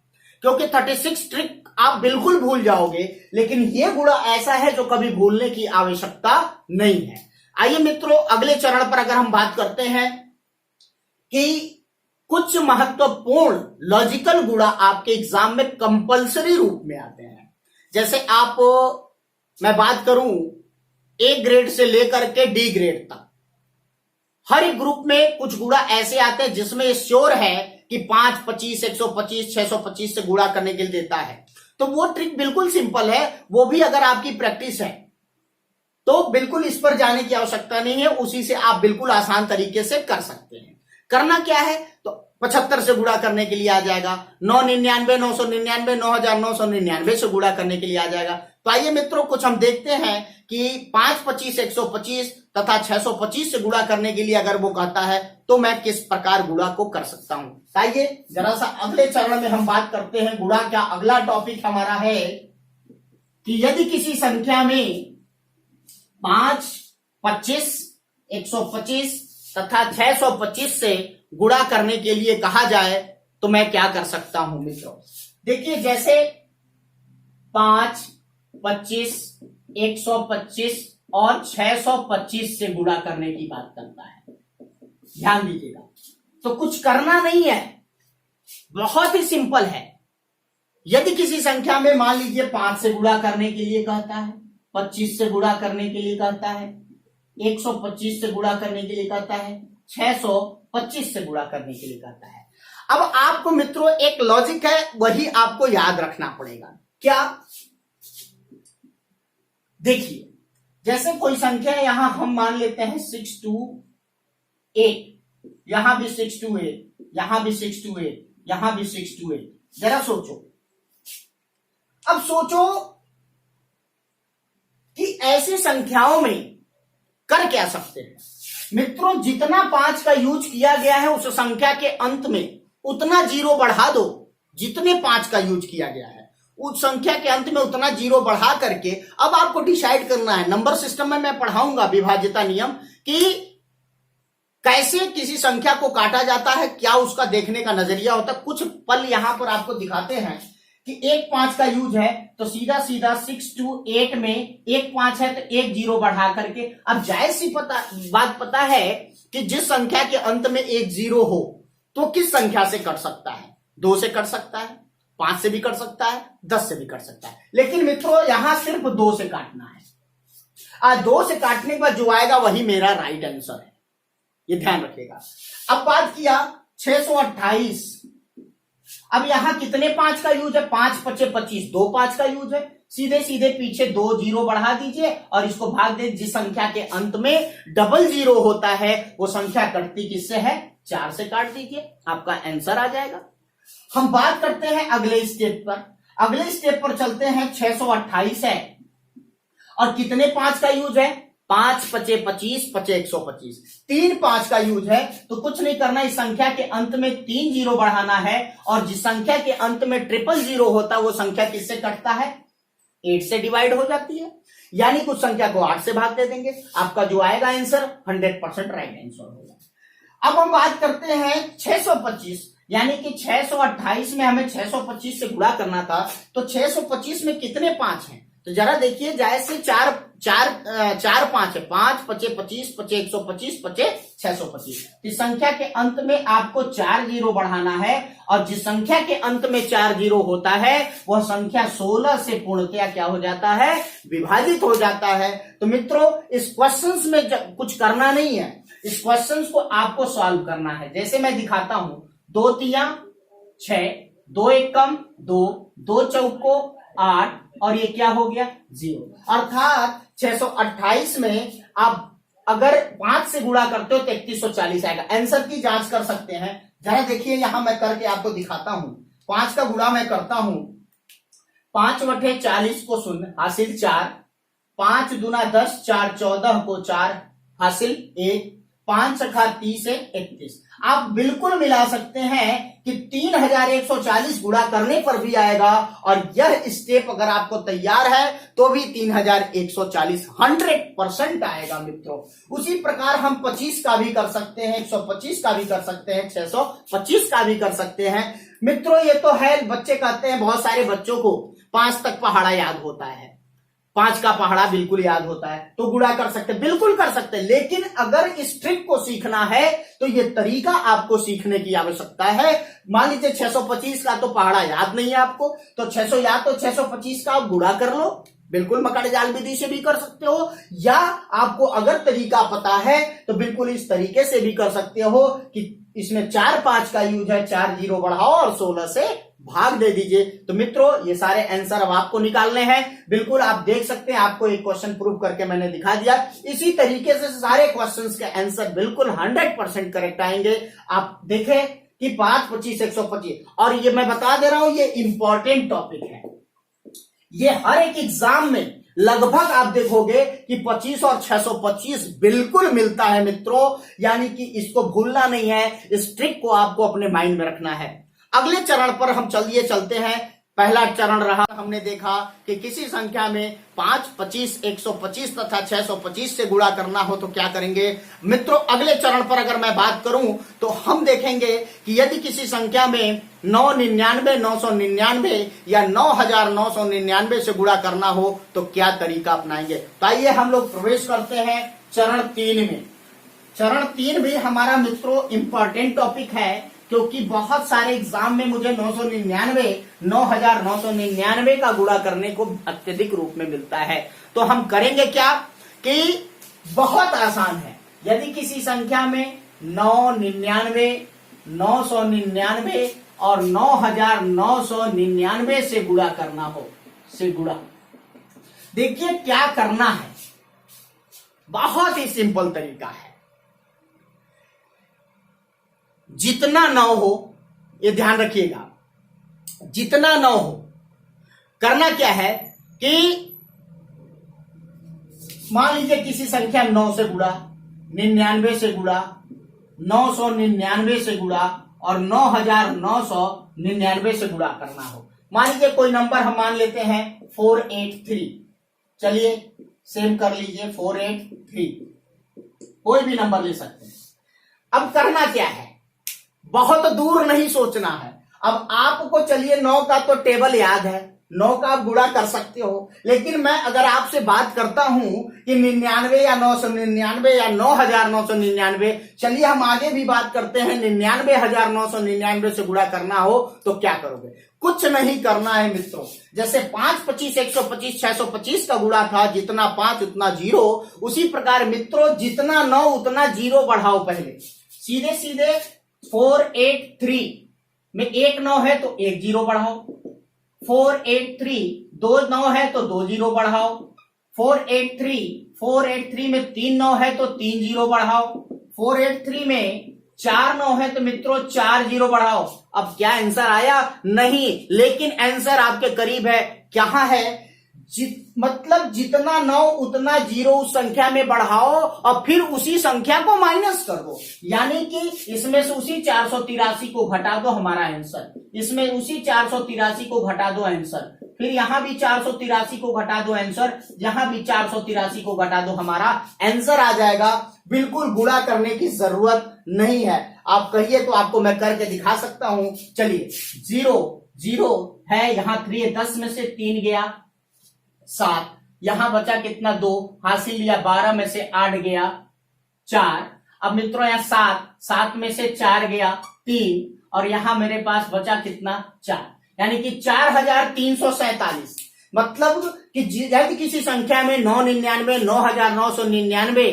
क्योंकि 36 ट्रिक आप बिल्कुल भूल जाओगे, लेकिन ये गुणा ऐसा है जो कभी भूलने की आवश्यकता नहीं है। आइए मित्रों अगले चरण पर अगर हम बात करते हैं कि कुछ महत्वपूर्ण लॉजिकल गुणा आपके एग्जाम में कंपलसरी रूप में आते हैं। जैसे आप, मैं बात करूं ए ग्रेड से लेकर के डी ग्रेड तक, हर एक ग्रुप में कुछ गुणा ऐसे आते हैं जिसमें श्योर है कि 5 25 125 625 से गुणा करने के लिए देता है। तो वो ट्रिक बिल्कुल सिंपल है, वो भी अगर आपकी प्रैक्टिस है तो बिल्कुल इस पर जाने की आवश्यकता नहीं है, उसी से आप बिल्कुल आसान तरीके से कर सकते हैं। करना क्या है, तो 75 से गुणा करने के लिए आ जाएगा, 999 999 9999 से गुणा करने के लिए आ जाएगा। तो आइए मित्रों कुछ हम देखते हैं कि 5 25 125 तथा 625 से गुणा करने के लिए अगर वो कहता है तो मैं किस प्रकार गुणा को कर सकता हूं। आइए जरा सा अगले चरण में हम बात करते हैं गुणा क्या। अगला टॉपिक हमारा है कि यदि किसी संख्या में 5 25 125 तथा 625 से गुणा करने के लिए कहा जाए तो मैं क्या कर सकता हूं मित्रों। देखिए जैसे 5 25 125 और 625 से गुणा करने की बात करता है, ध्यान दीजिएगा। तो कुछ करना नहीं है, बहुत ही सिंपल है। यदि किसी संख्या में मान लीजिए 5 से गुणा करने के लिए कहता है, 25 से गुणा करने के लिए कहता है, 125 से गुणा करने के लिए कहता है, 625 से गुणा करने के लिए कहता है। अब आपको मित्रों एक लॉजिक है, वही आपको याद रखना पड़ेगा। क्या? देखिए जैसे कोई संख्या है, यहां हम मान लेते हैं 628, यहां भी 628, यहां भी 628, यहां भी 628। जरा सोचो, अब सोचो कि ऐसी संख्याओं में कर क्या सकते हैं मित्रों। जितना 5 का यूज किया गया है उस संख्या के अंत में उतना 0 बढ़ा दो। जितने 5 का यूज किया गया है उस संख्या के अंत में उतना 0 बढ़ा करके अब आपको डिसाइड करना है। नंबर सिस्टम में मैं पढ़ाऊंगा विभाज्यता नियम कि कैसे किसी संख्या को काटा जाता है, क्या उसका देखने का नजरिया होता है। कुछ पल यहां पर आपको दिखाते हैं कि 1 5 का यूज है तो सीधा सीधा 628 में 1 5 है तो 1 0 बढ़ा करके, अब जायज सी बात पता है कि जिस संख्या के अंत में 1 0 हो तो किस संख्या से कट सकता है। 2 से कट सकता है, 5 से भी कट सकता है, 10 से भी कट सकता है। लेकिन मित्रों यहां सिर्फ 2 से काटना है। 2 से काटने के बाद जो आएगा वही मेरा राइट आंसर है, ये ध्यान रखिएगा। अब बात किया 628, अब यहां कितने 5 का यूज है, 5 5 25, 2 5 का यूज है। सीधे सीधे पीछे 2 जीरो बढ़ा दीजिए और इसको भाग दे। जिस संख्या के अंत में डबल जीरो होता है वो संख्या कटती किससे है? 4 से काट दीजिए, आपका आंसर आ जाएगा। हम बात करते हैं अगले स्टेप पर। अगले स्टेप पर चलते हैं। 628 है और कितने 5 का यूज है? 5 पचे 25 पचे 125, 3 5 का यूज है। तो कुछ नहीं करना, इस संख्या के अंत में 3 जीरो बढ़ाना है और जिस संख्या के अंत में ट्रिपल जीरो होता है वो संख्या किससे कटता है? 8 से डिवाइड हो जाती है। यानी कुछ संख्या को 8 से भाग दे देंगे, आपका जो आएगा आंसर 100% राइट आंसर होगा। अब हम बात करते हैं 625, यानी कि 628 में हमें 625 से गुणा करना था। तो 625 में कितने 5 हैं? तो जरा देखिए, जायज से 4 5 है। 5 पचे 25 पचे 125 पचे 625। इस संख्या के अंत में आपको 4 जीरो बढ़ाना है और जिस संख्या के अंत में 4 जीरो होता है वह संख्या 16 से पूर्णतया क्या हो जाता है? विभाजित हो जाता है। तो मित्रों, इस क्वेश्चंस में कुछ करना नहीं है, इस क्वेश्चंस को आपको सॉल्व करना है। जैसे मैं दिखाता हूं, 2 तिया 6, 2 एकम 2, 2 चौको 8 और ये क्या हो गया? 0। अर्थात 628 में आप अगर 5 से गुणा करते हो तो 3140 आएगा। आंसर की जांच कर सकते हैं। जरा देखिए, यहां मैं करके आपको दिखाता हूं। 5 का गुणा मैं करता हूं, 5 बटे 40 को 0 हासिल 4, 5 दूना 10, 4 14 को 4 हासिल 1, 5 सखा 30 है 31। आप बिल्कुल मिला सकते हैं कि 3140 गुणा करने पर भी आएगा और यह स्टेप अगर आपको तैयार है तो भी 3140 100% आएगा मित्रों। उसी प्रकार हम 25 का भी कर सकते हैं, 125 का भी कर सकते हैं, 625 का भी कर सकते हैं। मित्रों, ये तो है, बच्चे कहते हैं, बहुत सारे बच्चों को 5 तक पहाड़ा याद होता है, 5 का पहाड़ा बिल्कुल याद होता है, तो गुणा कर सकते, बिल्कुल कर सकते हैं। लेकिन अगर इस ट्रिक को सीखना है तो ये तरीका आपको सीखने की आवश्यकता है। मान लीजिए 625 का तो पहाड़ा याद नहीं है आपको, तो 600 या तो 625 का आप गुणा कर लो, बिल्कुल मकड़ जाल विधि से भी कर सकते हो, या आपको अगर तरीका पता है तो बिल्कुल इस तरीके से भी कर सकते हो कि इसमें 4 5 का यूज है, 4 जीरो बढ़ाओ और 16 से भाग दे दीजिए। तो मित्रों, ये सारे आंसर अब आपको निकालने हैं। बिल्कुल आप देख सकते हैं, आपको एक क्वेश्चन प्रूव करके मैंने दिखा दिया। इसी तरीके से सारे क्वेश्चंस के आंसर बिल्कुल 100% करेक्ट आएंगे। आप देखें कि 5 25 125, और ये मैं बता दे रहा हूं, ये इंपॉर्टेंट टॉपिक है। ये हर एक एग्जाम में लगभग आप देखोगे कि 25 और 625 बिल्कुल मिलता है मित्रों, यानी कि इसको भूलना नहीं है, इस ट्रिक को आपको अपने माइंड में रखना है। अगले चरण पर हम चलते हैं। पहला चरण रहा, हमने देखा कि किसी संख्या में 5 25 125 तथा 625 से गुणा करना हो तो क्या करेंगे। मित्रों, अगले चरण पर अगर मैं बात करूं तो हम देखेंगे कि यदि किसी संख्या में 999 999 या 9999 से गुणा करना हो तो क्या तरीका अपनाएंगे। तो आइए हम लोग प्रवेश करते हैं चरण 3 में। चरण 3 भी हमारा मित्रों इंपॉर्टेंट टॉपिक है, क्योंकि बहुत सारे एग्जाम में मुझे 999 9999 का गुणा करने को अत्यधिक रूप में मिलता है। तो हम करेंगे क्या कि बहुत आसान है। यदि किसी संख्या में 999 999 और 9999 से गुणा करना हो, से गुणा, देखिए क्या करना है। बहुत ही सिंपल तरीका है। जितना 9 हो, ये ध्यान रखिएगा, जितना 9 हो, करना क्या है कि मान लीजिए किसी संख्या 9 से गुणा, 99 से गुणा, 999 से गुणा और 9999 से गुणा करना हो। मान लीजिए कोई नंबर हम मान लेते हैं 483, चलिए सेम कर लीजिए 483, कोई भी नंबर ले सकते हैं। अब करना क्या है, बहुत दूर नहीं सोचना है। अब आपको चलिए 9 का तो टेबल याद है, 9 का आप गुणा कर सकते हो, लेकिन मैं अगर आपसे बात करता हूं कि 99 या 999 या 9999, चलिए हम आगे भी बात करते हैं, 99,999 से गुणा करना हो तो क्या करोगे। कुछ नहीं करना है मित्रों। जैसे 5 25 125 625 का गुणा था, जितना 5 उतना 0, उसी प्रकार मित्रों जितना 9 उतना 0 बढ़ाओ। पहले सीधे सीधे 483 में 1 9 है तो 1 0 बढ़ाओ, 483 दो 9 है तो 2 जीरो बढ़ाओ। 483 में 3 9 है तो 3 जीरो बढ़ाओ। 483 में 4 9 है तो मित्रों 4 जीरो बढ़ाओ। अब क्या आंसर आया? नहीं, लेकिन आंसर आपके करीब है। क्या है? मतलब जितना 9 उतना जीरो उस संख्या में बढ़ाओ और फिर उसी संख्या को माइनस कर दो, यानी कि इसमें से उसी 483 को घटा दो, हमारा आंसर। इसमें उसी 483 को घटा दो, आंसर। फिर यहां भी 483 को घटा दो, आंसर। यहां भी 483 को घटा दो, हमारा आंसर आ जाएगा। बिल्कुल गुणा करने की जरूरत नहीं है। आप कहिए तो आपको मैं करके दिखा सकता हूं। चलिए, 0 0 है, यहां 3 है, 10 में से 3 गया 7, यहां बचा कितना? 2 हासिल लिया, 12 में से 8 गया 4। अब मित्रों यहां 7 में से 4 गया 3, और यहां मेरे पास बचा कितना? 4, यानी कि 4347। मतलब कि यदि किसी संख्या में 999 9999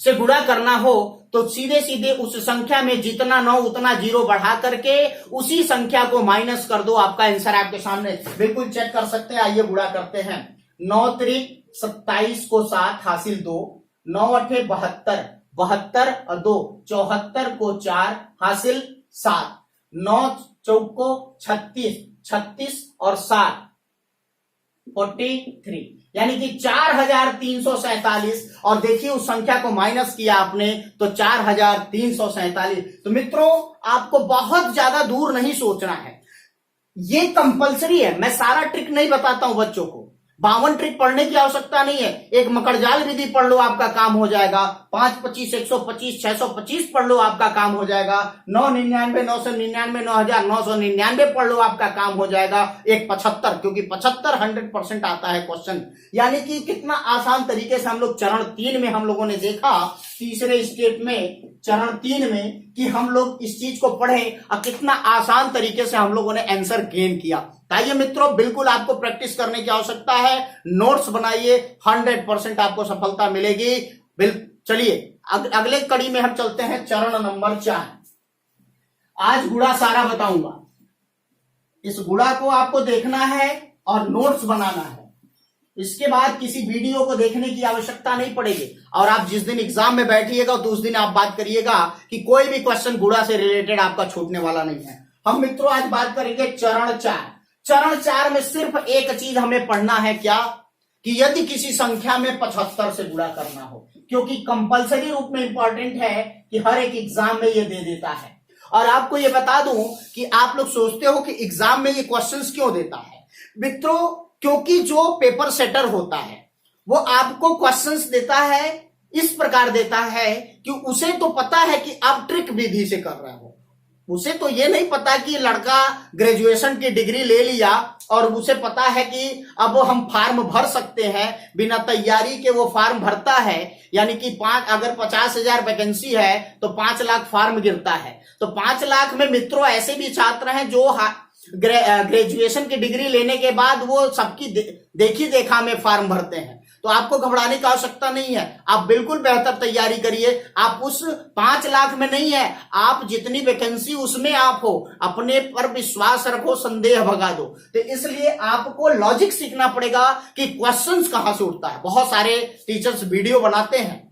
से गुणा करना हो तो सीधे सीधे उस संख्या में जितना 9 उतना जीरो बढ़ा करके उसी संख्या को माइनस कर दो, आपका आंसर आपके सामने बिल्कुल चेक कर सकते हैं। आइए गुणा करते हैं। 9 त्रिक 27 को 7 हासिल 2, 9 अठे 72, 72 और 2 74 को 4 हासिल 7, 9 चौको 36, 36 और 7 43, यानी कि 4347। और देखिए उस संख्या को माइनस किया आपने तो 4347। तो मित्रों आपको बहुत ज्यादा दूर नहीं सोचना है, ये कंपलसरी है। मैं सारा ट्रिक नहीं बताता हूं बच्चों को, 52 ट्रिक पढ़ने की आवश्यकता नहीं है। एक मकड़जाल विधि पढ़ लो, आपका काम हो जाएगा। 5 25 125 625 पढ़ लो, आपका काम हो जाएगा। 999 999 9999 पढ़ लो, आपका काम हो जाएगा। एक 75, क्योंकि 75 100% आता है क्वेश्चन। यानी कि कितना आसान तरीके से हम लोग चरण 3 में हम लोगों ने देखा, तीसरे स्टेप में चरण 3 में, कि हम लोग इस चीज को पढ़े और कितना आसान तरीके से हम लोगों ने आंसर गेन किया। ताइए मित्रों, बिल्कुल आपको प्रैक्टिस करने की आवश्यकता है। नोट्स बनाइए, 100% आपको सफलता मिलेगी। चलिए अगले कड़ी में हम चलते हैं, चरण नंबर 4। आज गुणा सारा बताऊंगा। इस गुणा को आपको देखना है और नोट्स बनाना है। इसके बाद किसी वीडियो को देखने की आवश्यकता नहीं पड़ेगी। और आप जिस दिन एग्जाम में बैठिएगा तो उस दिन आप बात करिएगा कि कोई भी क्वेश्चन गुणा से रिलेटेड आपका छूटने वाला नहीं है। हम मित्रों आज बात करेंगे चरण 4। चरण 4 में सिर्फ एक चीज हमें पढ़ना है, क्या? कि यदि किसी संख्या में 75 से गुणा करना हो, क्योंकि कंपलसरी रूप में इंपॉर्टेंट है कि हर एक एग्जाम में ये दे देता है। और आपको ये बता दूं कि आप लोग सोचते हो कि एग्जाम में ये क्वेश्चंस क्यों देता है। मित्रों, क्योंकि जो पेपर सेटर होता है वो आपको क्वेश्चंस देता है, इस प्रकार देता है कि उसे तो पता है कि आप ट्रिक विधि से कर रहे हो। उसे तो ये नहीं पता कि लड़का ग्रेजुएशन की डिग्री ले लिया और उसे पता है कि अब हम फॉर्म भर सकते हैं, बिना तैयारी के वो फॉर्म भरता है। यानी कि अगर 50,000 वैकेंसी है तो 5 लाख फॉर्म गिरता है। तो 5 लाख में मित्रों ऐसे भी छात्र हैं जो ग्रेजुएशन की डिग्री लेने के बाद वो सबकी देखी देखा में फॉर्म भरते हैं। तो आपको घबराने की आवश्यकता नहीं है, आप बिल्कुल बेहतर तैयारी करिए। आप उस 5 लाख में नहीं है, आप जितनी वैकेंसी उसमें आप हो, अपने पर विश्वास रखो, संदेह भगा दो। तो इसलिए आपको लॉजिक सीखना पड़ेगा कि क्वेश्चंस कहां से उठता है। बहुत सारे टीचर्स वीडियो बनाते हैं,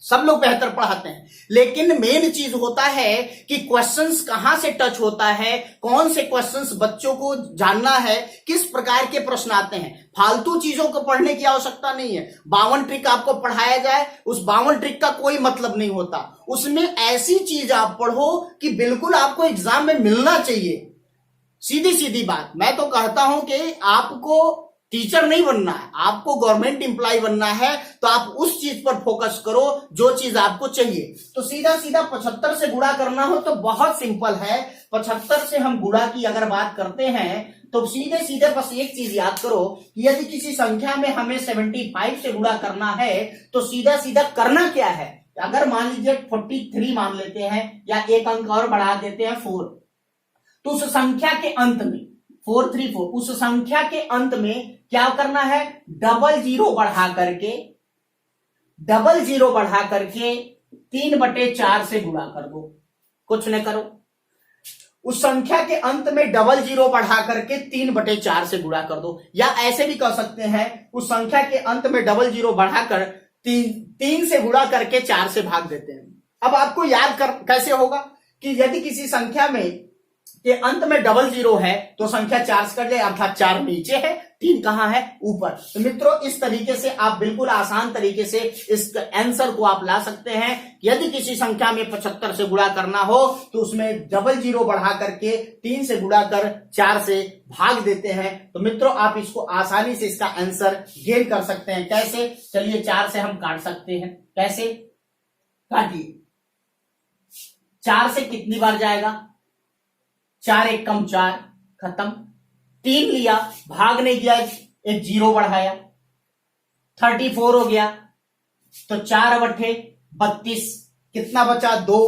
सब लोग बेहतर पढ़ाते हैं, लेकिन मेन चीज होता है कि क्वेश्चंस कहां से टच होता है, कौन से क्वेश्चंस बच्चों को जानना है, किस प्रकार के प्रश्न आते हैं। फालतू चीजों को पढ़ने की आवश्यकता नहीं है। 52 ट्रिक आपको पढ़ाया जाए, उस 52 ट्रिक का कोई मतलब नहीं होता। उसमें ऐसी चीज आप पढ़ो कि बिल्कुल आपको एग्जाम में मिलना चाहिए। सीधी सीधी बात, मैं तो कहता हूं कि आपको टीचर नहीं बनना है, आपको गवर्नमेंट एम्प्लॉय बनना है। तो आप उस चीज पर फोकस करो जो चीज आपको चाहिए। तो सीधा सीधा 75 से गुणा करना हो तो बहुत सिंपल है। 75 से हम गुणा की अगर बात करते हैं तो सीधे सीधे बस एक चीज याद करो कि यदि किसी संख्या में हमें 75 से गुणा करना है तो सीधा सीधा करना क्या है। अगर मान लीजिए 43 मान लेते हैं, या एक अंक और बढ़ा देते हैं 4, तो उस संख्या के अंत में 434, उस संख्या के अंत में क्या करना है? डबल जीरो बढ़ा करके 3/4 से गुणा कर दो। कुछ न करो, उस संख्या के अंत में डबल जीरो बढ़ा करके 3/4 से गुणा कर दो, या ऐसे भी कह सकते हैं उस संख्या के अंत में डबल जीरो बढ़ाकर 3 से गुणा करके 4 से भाग देते हैं। अब आपको याद कैसे होगा कि यदि किसी संख्या में के अंत में डबल जीरो है तो संख्या 4 से कट जाए, अर्थात 4 नीचे है, 3 कहां है, ऊपर। तो मित्रों इस तरीके से आप बिल्कुल आसान तरीके से इस आंसर को आप ला सकते हैं। यदि किसी संख्या में 75 से गुणा करना हो तो उसमें डबल जीरो बढ़ा करके 3 से गुणा कर 4 से भाग देते हैं। तो मित्रों आप इसको आसानी से इसका आंसर गेन कर सकते हैं। कैसे? चलिए 4 से हम काट सकते हैं। कैसे? काटिए। 4 से कितनी बार जाएगा? 4 एक कम 4, खत्म। 3 लिया, भाग नहीं किया, एक जीरो बढ़ाया, 34 हो गया। तो 4/32, कितना बचा? 2,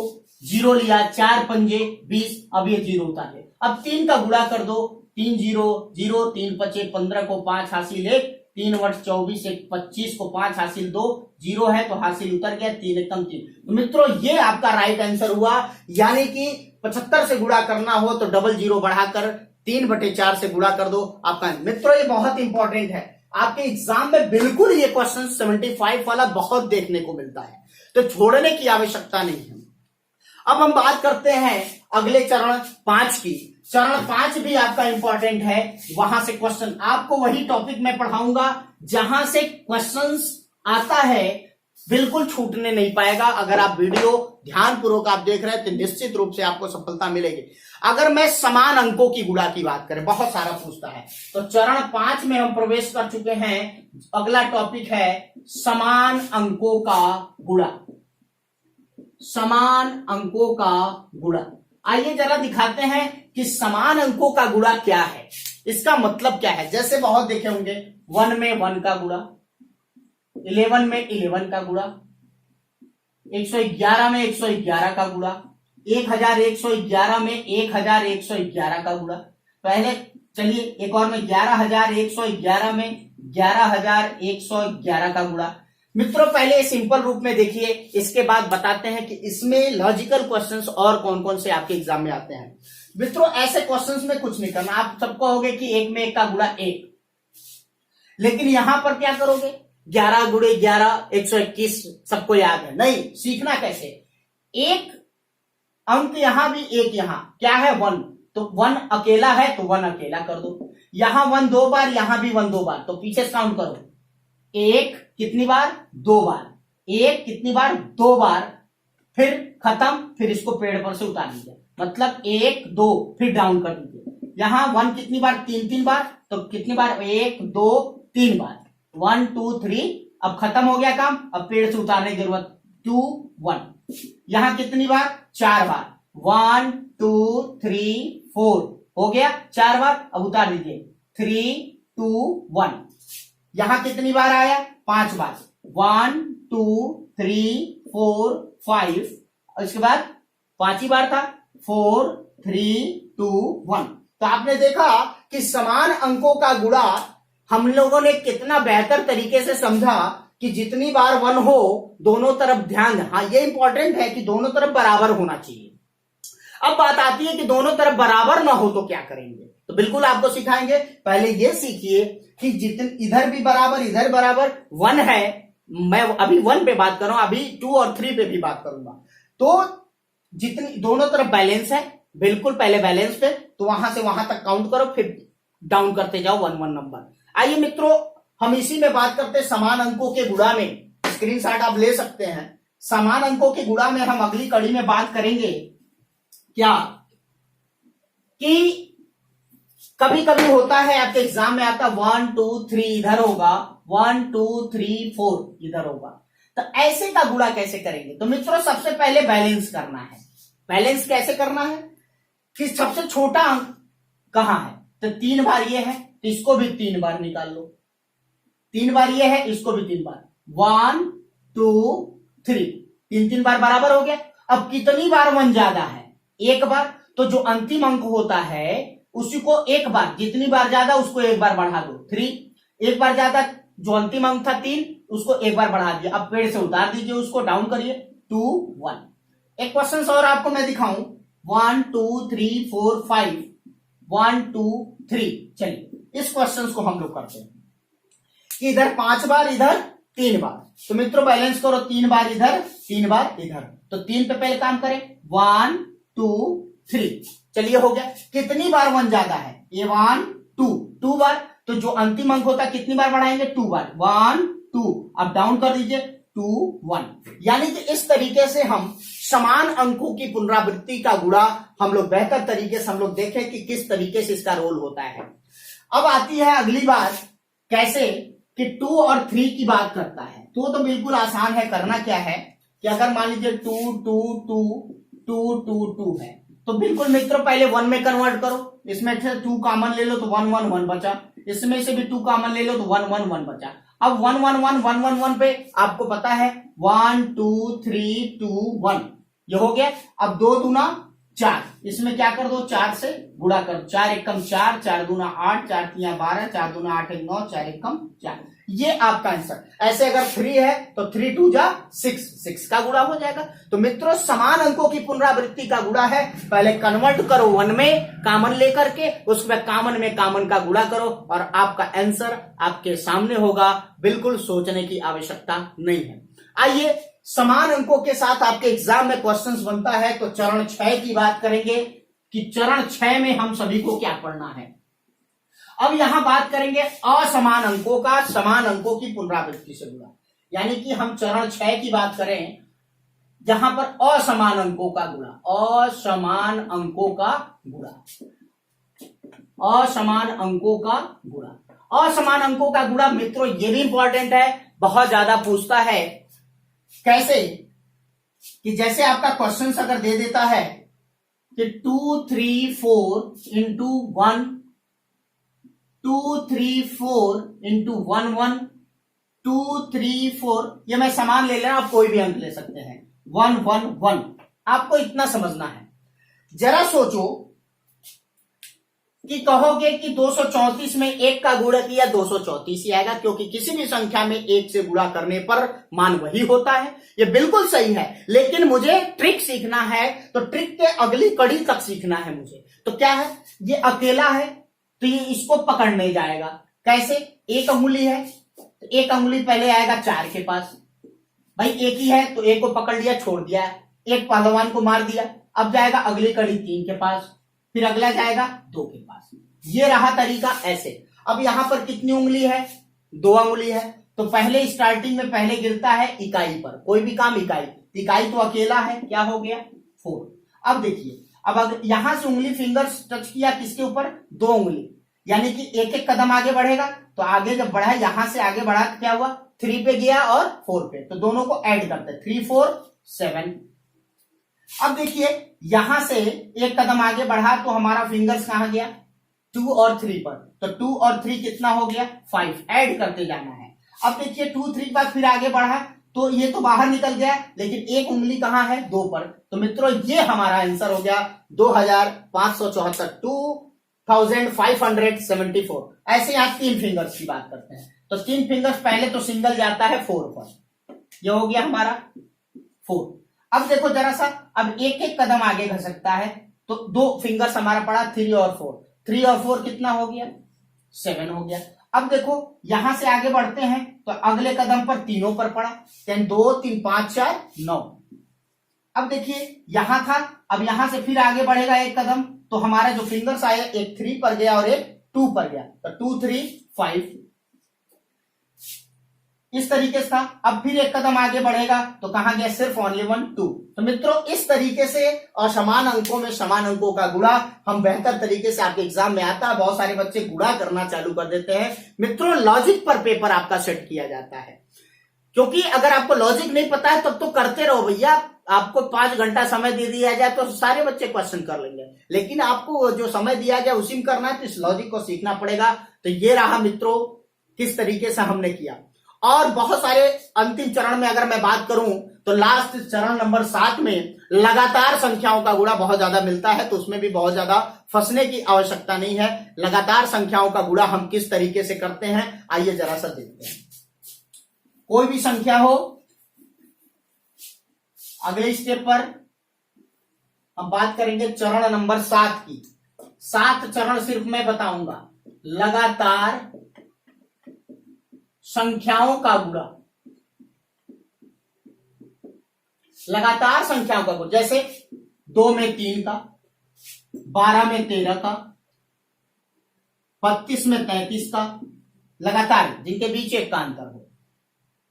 जीरो लिया, 4 पंजे 20, अब ये जीरो उतार ले। अब 3 का गुणा कर दो, 3 जीरो 0, 3 पचे 15 को 5 हासिल 1, 3/24 1 25 को 5 हासिल 2, जीरो है तो हासिल उतर गया, 3 एकम 3। तो मित्रों ये आपका राइट आंसर हुआ। यानी कि 75 से गुणा करना हो तो डबल जीरो बढ़ाकर 3/4 से गुणा कर दो आपका। मित्रों ये बहुत इंपॉर्टेंट है, आपके एग्जाम में बिल्कुल ये क्वेश्चन 75 वाला बहुत देखने को मिलता है, तो छोड़ने की आवश्यकता नहीं है। अब हम बात करते हैं अगले चरण 5 की। चरण 5 भी आपका इंपॉर्टेंट है, वहां से क्वेश्चन आपको वही टॉपिक में पढ़ाऊंगा जहां से क्वेश्चंस आता है, बिल्कुल छूटने नहीं पाएगा। अगर आप वीडियो ध्यानपूर्वक आप देख रहे हैं तो निश्चित रूप से आपको सफलता मिलेगी। अगर मैं समान अंकों की गुणा की बात करें, बहुत सारा पूछता है, तो चरण 5 में हम प्रवेश कर चुके हैं। अगला टॉपिक है समान अंकों का गुणा। समान अंकों का गुणा। आइए जरा दिखाते हैं कि समान अंकों का गुणा क्या है, इसका मतलब क्या है। जैसे बहुत देखे होंगे 1 में 1 का गुणा, 11 में 11 का गुणा, 111 में 111 का गुणा, 1111 में 1111 का गुणा। पहले चलिए एक और में 11111 में 11111 का गुणा। मित्रों पहले सिंपल रूप में देखिए, इसके बाद बताते हैं कि इसमें लॉजिकल क्वेश्चंस और कौन कौन से आपके एग्जाम में आते हैं। मित्रों ऐसे क्वेश्चंस में कुछ नहीं करना, आप सबको कहोगे कि 1 में 1 का गुणा 1, लेकिन यहां पर क्या करोगे? 11 गुणे 11 121, सबको याद है? नहीं, सीखना कैसे। एक अंक यहां भी, एक यहां, क्या है? 1, तो 1 अकेला है तो 1 अकेला कर दो। यहां 1 2 बार, यहां भी 1 2 बार, तो पीछे से काउंट करो। 1 कितनी बार? 2 बार। 1 कितनी बार? 2 बार। फिर खत्म, फिर इसको पेड़ पर से उतार दीजिए, मतलब 1 2, फिर डाउन कर दीजिए। यहां 1 कितनी बार? 3 बार, तो कितनी बार? 1 2 3 बार, 1 2 3। अब खत्म हो गया काम, अब पेड़ से उतारने की जरूरत, 2 1। यहां कितनी बार? 4 बार, 1 2 3 4 हो गया 4 बार। अब उतार दीजिए, 3 2 1। यहां कितनी बार आया? 5 बार, 1 2 3 4 5। इसके बाद 5 ही बार था, 4 3 2 1। तो आपने देखा कि समान अंकों का गुणा हम लोगों ने कितना बेहतर तरीके से समझा कि जितनी बार 1 हो दोनों तरफ ध्यान। हाँ ये इंपॉर्टेंट है कि दोनों तरफ बराबर होना चाहिए। अब बात आती है कि दोनों तरफ बराबर ना हो तो क्या करेंगे, तो बिल्कुल आपको सिखाएंगे। पहले ये सीखिए कि जितने इधर भी बराबर, इधर बराबर 1 है। मैं अभी 1 पे बात कर रहा हूं, अभी 2 और 3 पे भी बात करूंगा। तो जितनी दोनों तरफ बैलेंस है, बिल्कुल पहले बैलेंस पे, तो वहां से वहां तक काउंट करो, फिर डाउन करते जाओ 1 1 नंबर। आइए मित्रों हम इसी में बात करते हैं समान अंकों के गुणा में। स्क्रीनशॉट आप ले सकते हैं। समान अंकों के गुणा में हम अगली कड़ी में बात करेंगे क्या कि कभी कभी होता है आपके एग्जाम में आता 1 2 3 इधर होगा, 1 2 3 4 इधर होगा। तो ऐसे का गुणा कैसे करेंगे? तो मित्रों सबसे पहले बैलेंस करना है। बैलेंस कैसे करना है कि सबसे छोटा अंक कहां है? तो 3 बार ये है तो इसको भी 3 बार निकाल लो, 3 बार ये है इसको भी 3 बार, 1 2 3, 3 बार बराबर हो गया। अब कितनी बार 1 ज्यादा है? 1 बार। तो जो अंतिम अंक होता है उसी को 1 बार, जितनी बार ज्यादा उसको 1 बार बढ़ा दो, 3। 1 बार ज्यादा जो अंतिम अंक था 3, उसको 1 बार बढ़ा दिया। अब पेड़ से उतार दीजिए, उसको डाउन करिए, 2 1। एक क्वेश्चन और आपको मैं दिखाऊं 1 2 3 4 5, 1 2 3। चलिए इस क्वेश्चन को हम लोग करते हैं कि इधर 5 बार, इधर 3 बार। तो मित्रों बैलेंस करो, 3 बार इधर 3 बार इधर। तो 3 पे पहले काम करें, 1 2 3। चलिए हो गया। कितनी बार 1 ज्यादा है? ये 1 2 बार। तो जो अंतिम अंक होता है कितनी बार बढ़ाएंगे? 2 बार। 1 2, अब डाउन कर दीजिए 2 1। यानी कि इस तरीके से हम समान अंकों की पुनरावृत्ति का गुणा हम लोग बेहतर तरीके से हम लोग देखें कि किस तरीके से इसका रोल होता है। अब आती है अगली बात, कैसे कि 2 और 3 की बात करता है। तो बिल्कुल आसान है। करना क्या है कि अगर मान लीजिए 2 2 2 2 2 2 है, तो बिल्कुल मित्रों पहले 1 में कन्वर्ट करो। इसमें से 2 कॉमन ले लो तो 1 1 1 बचा। इसमें से भी 2 कॉमन ले लो तो 1 1 1 बचा। अब 1 1 1 1 1 1 पे आपको पता है 1 2 3 2 1, ये हो गया। अब 2 दूना 4, इसमें क्या कर दो? 4 से गुणा कर। 4 एकम 4, 4 दूना 8, 4 तिया 12, 4 दूना 8 9, 4 एकम 4। ये आपका आंसर। ऐसे अगर 3 है तो 3 2 जा 6, 6 का गुणा हो जाएगा। तो मित्रों समान अंकों की पुनरावृत्ति का गुणा है, पहले कन्वर्ट करो 1 में कॉमन लेकर के, उसके बाद कॉमन में कॉमन का गुणा करो और आपका आंसर आपके सामने होगा। बिल्कुल सोचने की आवश्यकता नहीं है। आइए समान अंकों के साथ आपके एग्जाम में क्वेश्चंस बनता है, तो चरण 6 की बात करेंगे कि चरण 6 में हम सभी को क्या पढ़ना है। अब यहां बात करेंगे असमान अंकों का समान अंकों की पुनरावृत्ति से गुणा। यानी कि हम चरण 6 की बात करें जहां पर असमान अंकों का गुणा, असमान अंकों का गुणा, असमान अंकों का गुणा। असमान अंकों का गुणा मित्रों ये भी इंपॉर्टेंट है, बहुत ज्यादा पूछता है। कैसे कि जैसे आपका क्वेश्चन अगर दे देता है कि 2 3 4 इंटू 1, 2 3 4 इंटू 1 1, 2 3 4, ये मैं समान ले लेना, आप कोई भी अंक ले सकते हैं। 1 1 1, आपको इतना समझना है। जरा सोचो कि कहोगे कि 234 में 1 का गुणा किया 234 ही आएगा, क्योंकि किसी भी संख्या में 1 से गुणा करने पर मान वही होता है। ये बिल्कुल सही है, लेकिन मुझे ट्रिक सीखना है, तो ट्रिक के अगली कड़ी तक सीखना है मुझे। तो क्या है, ये अकेला है तो ये इसको पकड़ने जाएगा। कैसे? 1 अंगुली है तो 1 अंगुली पहले आएगा 4 के पास, भाई 1 ही है तो 1 को पकड़ लिया, छोड़ दिया, 1 पहलवान को मार दिया। अब जाएगा अगली कड़ी 3 के पास, फिर अगला जाएगा 2 के पास। ये रहा तरीका ऐसे। अब यहां पर कितनी उंगली है? 2 अंगुली है, तो पहले स्टार्टिंग में पहले गिरता है इकाई पर, कोई भी काम इकाई, इकाई तो अकेला है, क्या हो गया? 4। अब देखिए, अब अगर यहां से उंगली फिंगर्स टच किया किसके ऊपर? 2 उंगली, यानी कि एक एक कदम आगे बढ़ेगा। तो आगे जब बढ़ा, यहां से आगे बढ़ा तो क्या हुआ? 3 पे गया और 4 पे, तो दोनों को ऐड करते हैं, 3 4 7। अब देखिए यहां से एक कदम आगे बढ़ा तो हमारा फिंगर्स कहां गया? 2 और 3 पर, तो 2 और 3 कितना हो गया? 5, ऐड करते जाना है। अब देखिए 2 3 के बाद फिर आगे बढ़ा तो ये तो बाहर निकल गया, लेकिन एक उंगली कहां है? 2 पर। तो मित्रों ये हमारा आंसर हो गया 2574, 2574। ऐसे आप 3 फिंगर्स की बात करते हैं, तो 3 फिंगर्स पहले तो सिंगल जाता है 4 पर, ये हो गया हमारा 4। अब देखो जरा सा, अब एक एक कदम आगे घसकता है, तो 2 फिंगर्स हमारा पड़ा 3 और 4, 3 और 4 कितना हो गया? 7 हो गया। अब देखो यहां से आगे बढ़ते हैं तो अगले कदम पर तीनों पर पड़ा, 2 3 5 4 9। अब देखिए यहां था, अब यहां से फिर आगे बढ़ेगा एक कदम, तो हमारा जो फिंगर्स आया एक 3 पर गया और एक 2 पर गया, तो 2 3 5, इस तरीके से था। अब फिर एक कदम आगे बढ़ेगा तो कहां गया? सिर्फ ओनली 1 2। तो मित्रों इस तरीके से असमान अंकों में समान अंकों का गुणा हम बेहतर तरीके से आपके एग्जाम में आता है। बहुत सारे बच्चे गुणा करना चालू कर देते हैं। मित्रों लॉजिक पर पेपर आपका सेट किया जाता है, क्योंकि अगर आपको लॉजिक नहीं पता है तब तो करते रहो भैया। आपको 5 घंटा समय दे दिया जाए तो सारे बच्चे क्वेश्चन कर लेंगे, लेकिन आपको जो समय दिया जाए उसी में करना है, तो इस लॉजिक को सीखना पड़ेगा। तो ये रहा मित्रों किस तरीके से हमने किया। और बहुत सारे अंतिम चरण में अगर मैं बात करूं तो लास्ट चरण नंबर 7 में लगातार संख्याओं का गुणा बहुत ज्यादा मिलता है, तो उसमें भी बहुत ज्यादा फंसने की आवश्यकता नहीं है। लगातार संख्याओं का गुणा हम किस तरीके से करते हैं, आइए जरा सा देखते हैं। कोई भी संख्या हो, अगले स्टेप पर अब बात करेंगे चरण नंबर 7 की। 7 चरण सिर्फ मैं बताऊंगा। लगातार संख्याओं का गुणा, लगातार संख्याओं का गुणा, जैसे 2 में 3 का, 12 में 13 का, 32 में 33 का, लगातार जिनके बीच एक का अंतर हो,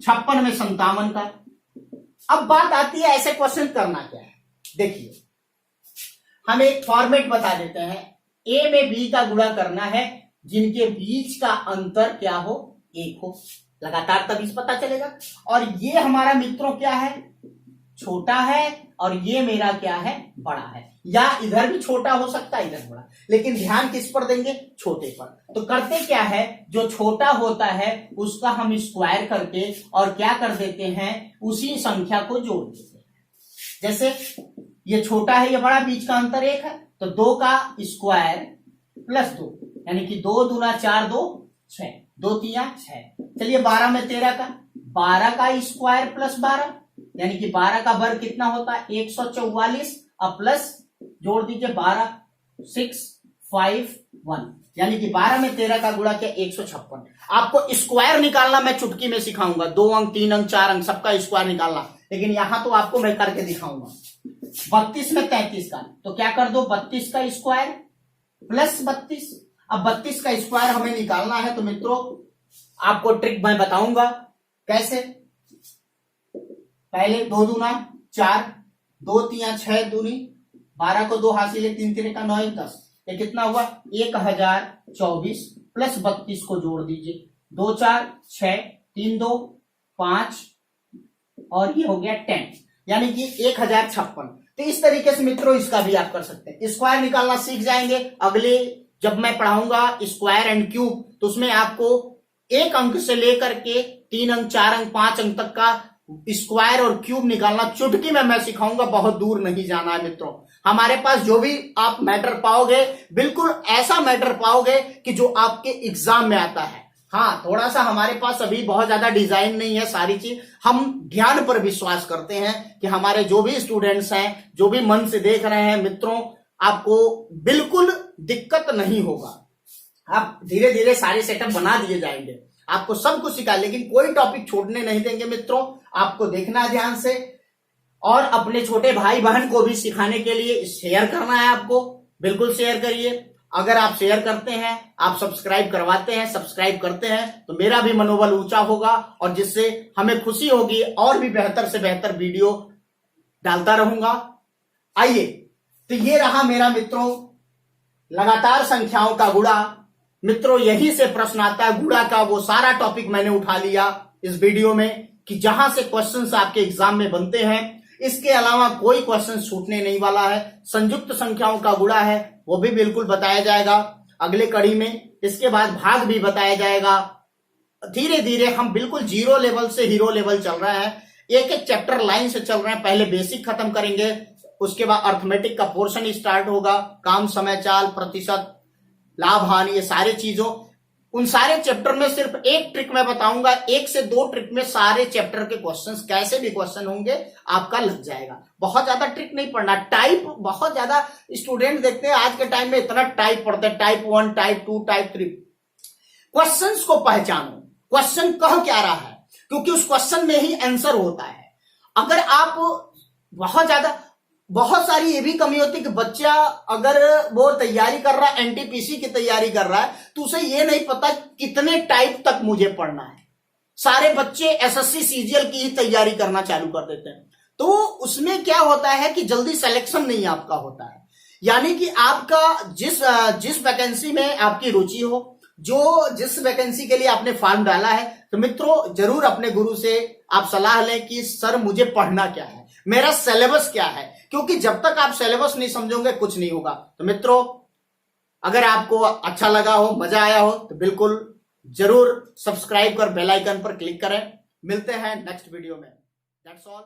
56 में 57 का। अब बात आती है ऐसे क्वेश्चन करना क्या है। देखिए, हम एक फॉर्मेट बता देते हैं। ए में बी का गुणा करना है जिनके बीच का अंतर क्या हो, 1 हो। लगातार तभी पता चलेगा। और ये हमारा मित्रों क्या है, छोटा है, और ये मेरा क्या है, बड़ा है। या इधर भी छोटा हो सकता है, इधर बड़ा, लेकिन ध्यान किस पर देंगे, छोटे पर। तो करते क्या है, जो छोटा होता है उसका हम स्क्वायर करके और क्या कर देते हैं, उसी संख्या को जोड़ देते हैं। जैसे ये छोटा है, ये बड़ा, बीच का अंतर 1 है, तो 2 का स्क्वायर प्लस 2, यानी कि 2 दूना 4, 2 6, 2 तिया 6। चलिए 12 में 13 का, 12 का स्क्वायर प्लस 12, यानी कि 12 का वर्ग कितना होता है, 144, अब प्लस जोड़ दीजिए 12, 6, 5, 1, यानी कि 12 में 13 का गुणा क्या, 156। आपको स्क्वायर निकालना मैं चुटकी में सिखाऊंगा। 2 अंक, 3 अंक, 4 अंक, सबका स्क्वायर निकालना, लेकिन यहां तो आपको मैं करके दिखाऊंगा। 32 में 33 का, तो क्या कर दो, 32 का स्क्वायर प्लस 32। अब 32 का स्क्वायर हमें निकालना है, तो मित्रों आपको ट्रिक मैं बताऊंगा कैसे। पहले 2 दूना 4, 2 तिया 6 दूनी 12 को 2 हासिल है, 3 3 का 9 10, ये कितना हुआ, 1024 प्लस 32 को जोड़ दीजिए, 2 4 6, 3 2 5, और ये हो गया 10, यानी कि 1056। तो इस तरीके से मित्रों इसका भी आप कर सकते हैं। स्क्वायर निकालना सीख जाएंगे। अगले जब मैं पढ़ाऊंगा स्क्वायर एंड क्यूब, तो उसमें आपको 1 अंक से लेकर के 3 अंक, 4 अंक, 5 अंक तक का स्क्वायर और क्यूब निकालना चुटकी में मैं सिखाऊंगा। बहुत दूर नहीं जाना है मित्रों। हमारे पास जो भी आप मैटर पाओगे, बिल्कुल ऐसा मैटर पाओगे कि जो आपके एग्जाम में आता है। हाँ, थोड़ा सा हमारे पास अभी बहुत ज्यादा डिजाइन नहीं है सारी चीज। हम ज्ञान पर विश्वास करते हैं कि हमारे जो भी स्टूडेंट्स हैं, जो भी मन से देख रहे हैं मित्रों, आपको बिल्कुल दिक्कत नहीं होगा। आप धीरे धीरे सारे सेटअप बना दिए जाएंगे, आपको सब कुछ सिखा, लेकिन कोई टॉपिक छोड़ने नहीं देंगे मित्रों। आपको देखना है ध्यान से, और अपने छोटे भाई बहन को भी सिखाने के लिए शेयर करना है आपको। बिल्कुल शेयर करिए। अगर आप शेयर करते हैं, आप सब्सक्राइब करवाते हैं, सब्सक्राइब करते हैं, तो मेरा भी मनोबल ऊंचा होगा, और जिससे हमें खुशी होगी और भी बेहतर से बेहतर वीडियो डालता रहूंगा। आइए, तो ये रहा मेरा मित्रों लगातार संख्याओं का गुणा। मित्रों यही से प्रश्न आता है गुणा का। वो सारा टॉपिक मैंने उठा लिया इस वीडियो में कि जहां से क्वेश्चंस आपके एग्जाम में बनते हैं। इसके अलावा कोई क्वेश्चन छूटने नहीं वाला है। संयुक्त संख्याओं का गुणा है वो भी बिल्कुल बताया जाएगा अगले कड़ी में। इसके बाद भाग भी बताया जाएगा। धीरे धीरे हम बिल्कुल जीरो लेवल से हीरो लेवल चल रहा है। एक एक चैप्टर लाइन से चल रहे हैं। पहले बेसिक खत्म करेंगे, उसके बाद अर्थमेटिक का पोर्शन स्टार्ट होगा। काम, समय, चाल, प्रतिशत, लाभ, हानि, ये सारे चीजों, उन सारे चैप्टर में सिर्फ एक ट्रिक मैं बताऊंगा। 1 से 2 ट्रिक में सारे चैप्टर के क्वेश्चंस, कैसे भी क्वेश्चन होंगे, आपका लग जाएगा। बहुत ज्यादा ट्रिक नहीं पढ़ना। टाइप बहुत ज्यादा स्टूडेंट देखते हैं आज के टाइम में, इतना टाइप पढ़ते हैं, टाइप 1, टाइप 2, टाइप 3। क्वेश्चंस को पहचानो, क्वेश्चन कह क्या रहा है, क्योंकि उस क्वेश्चन में ही आंसर होता है। अगर आप बहुत सारी ये भी कमी होती है कि बच्चा अगर वो तैयारी कर रहा है, एनटीपीसी की तैयारी कर रहा है, तो उसे ये नहीं पता कितने टाइप तक मुझे पढ़ना है। सारे बच्चे एसएससी सीजीएल की ही तैयारी करना चालू कर देते हैं, तो उसमें क्या होता है कि जल्दी सिलेक्शन नहीं आपका होता है। यानी कि आपका जिस वैकेंसी में आपकी रुचि हो, जिस वैकेंसी के लिए आपने फॉर्म डाला है, तो मित्रों जरूर अपने गुरु से आप सलाह लें कि सर मुझे पढ़ना क्या है, मेरा सिलेबस क्या है, क्योंकि जब तक आप सिलेबस नहीं समझोगे कुछ नहीं होगा। तो मित्रों अगर आपको अच्छा लगा हो, मजा आया हो, तो बिल्कुल जरूर सब्सक्राइब कर बेल आइकन पर क्लिक करें। मिलते हैं नेक्स्ट वीडियो में। That's all.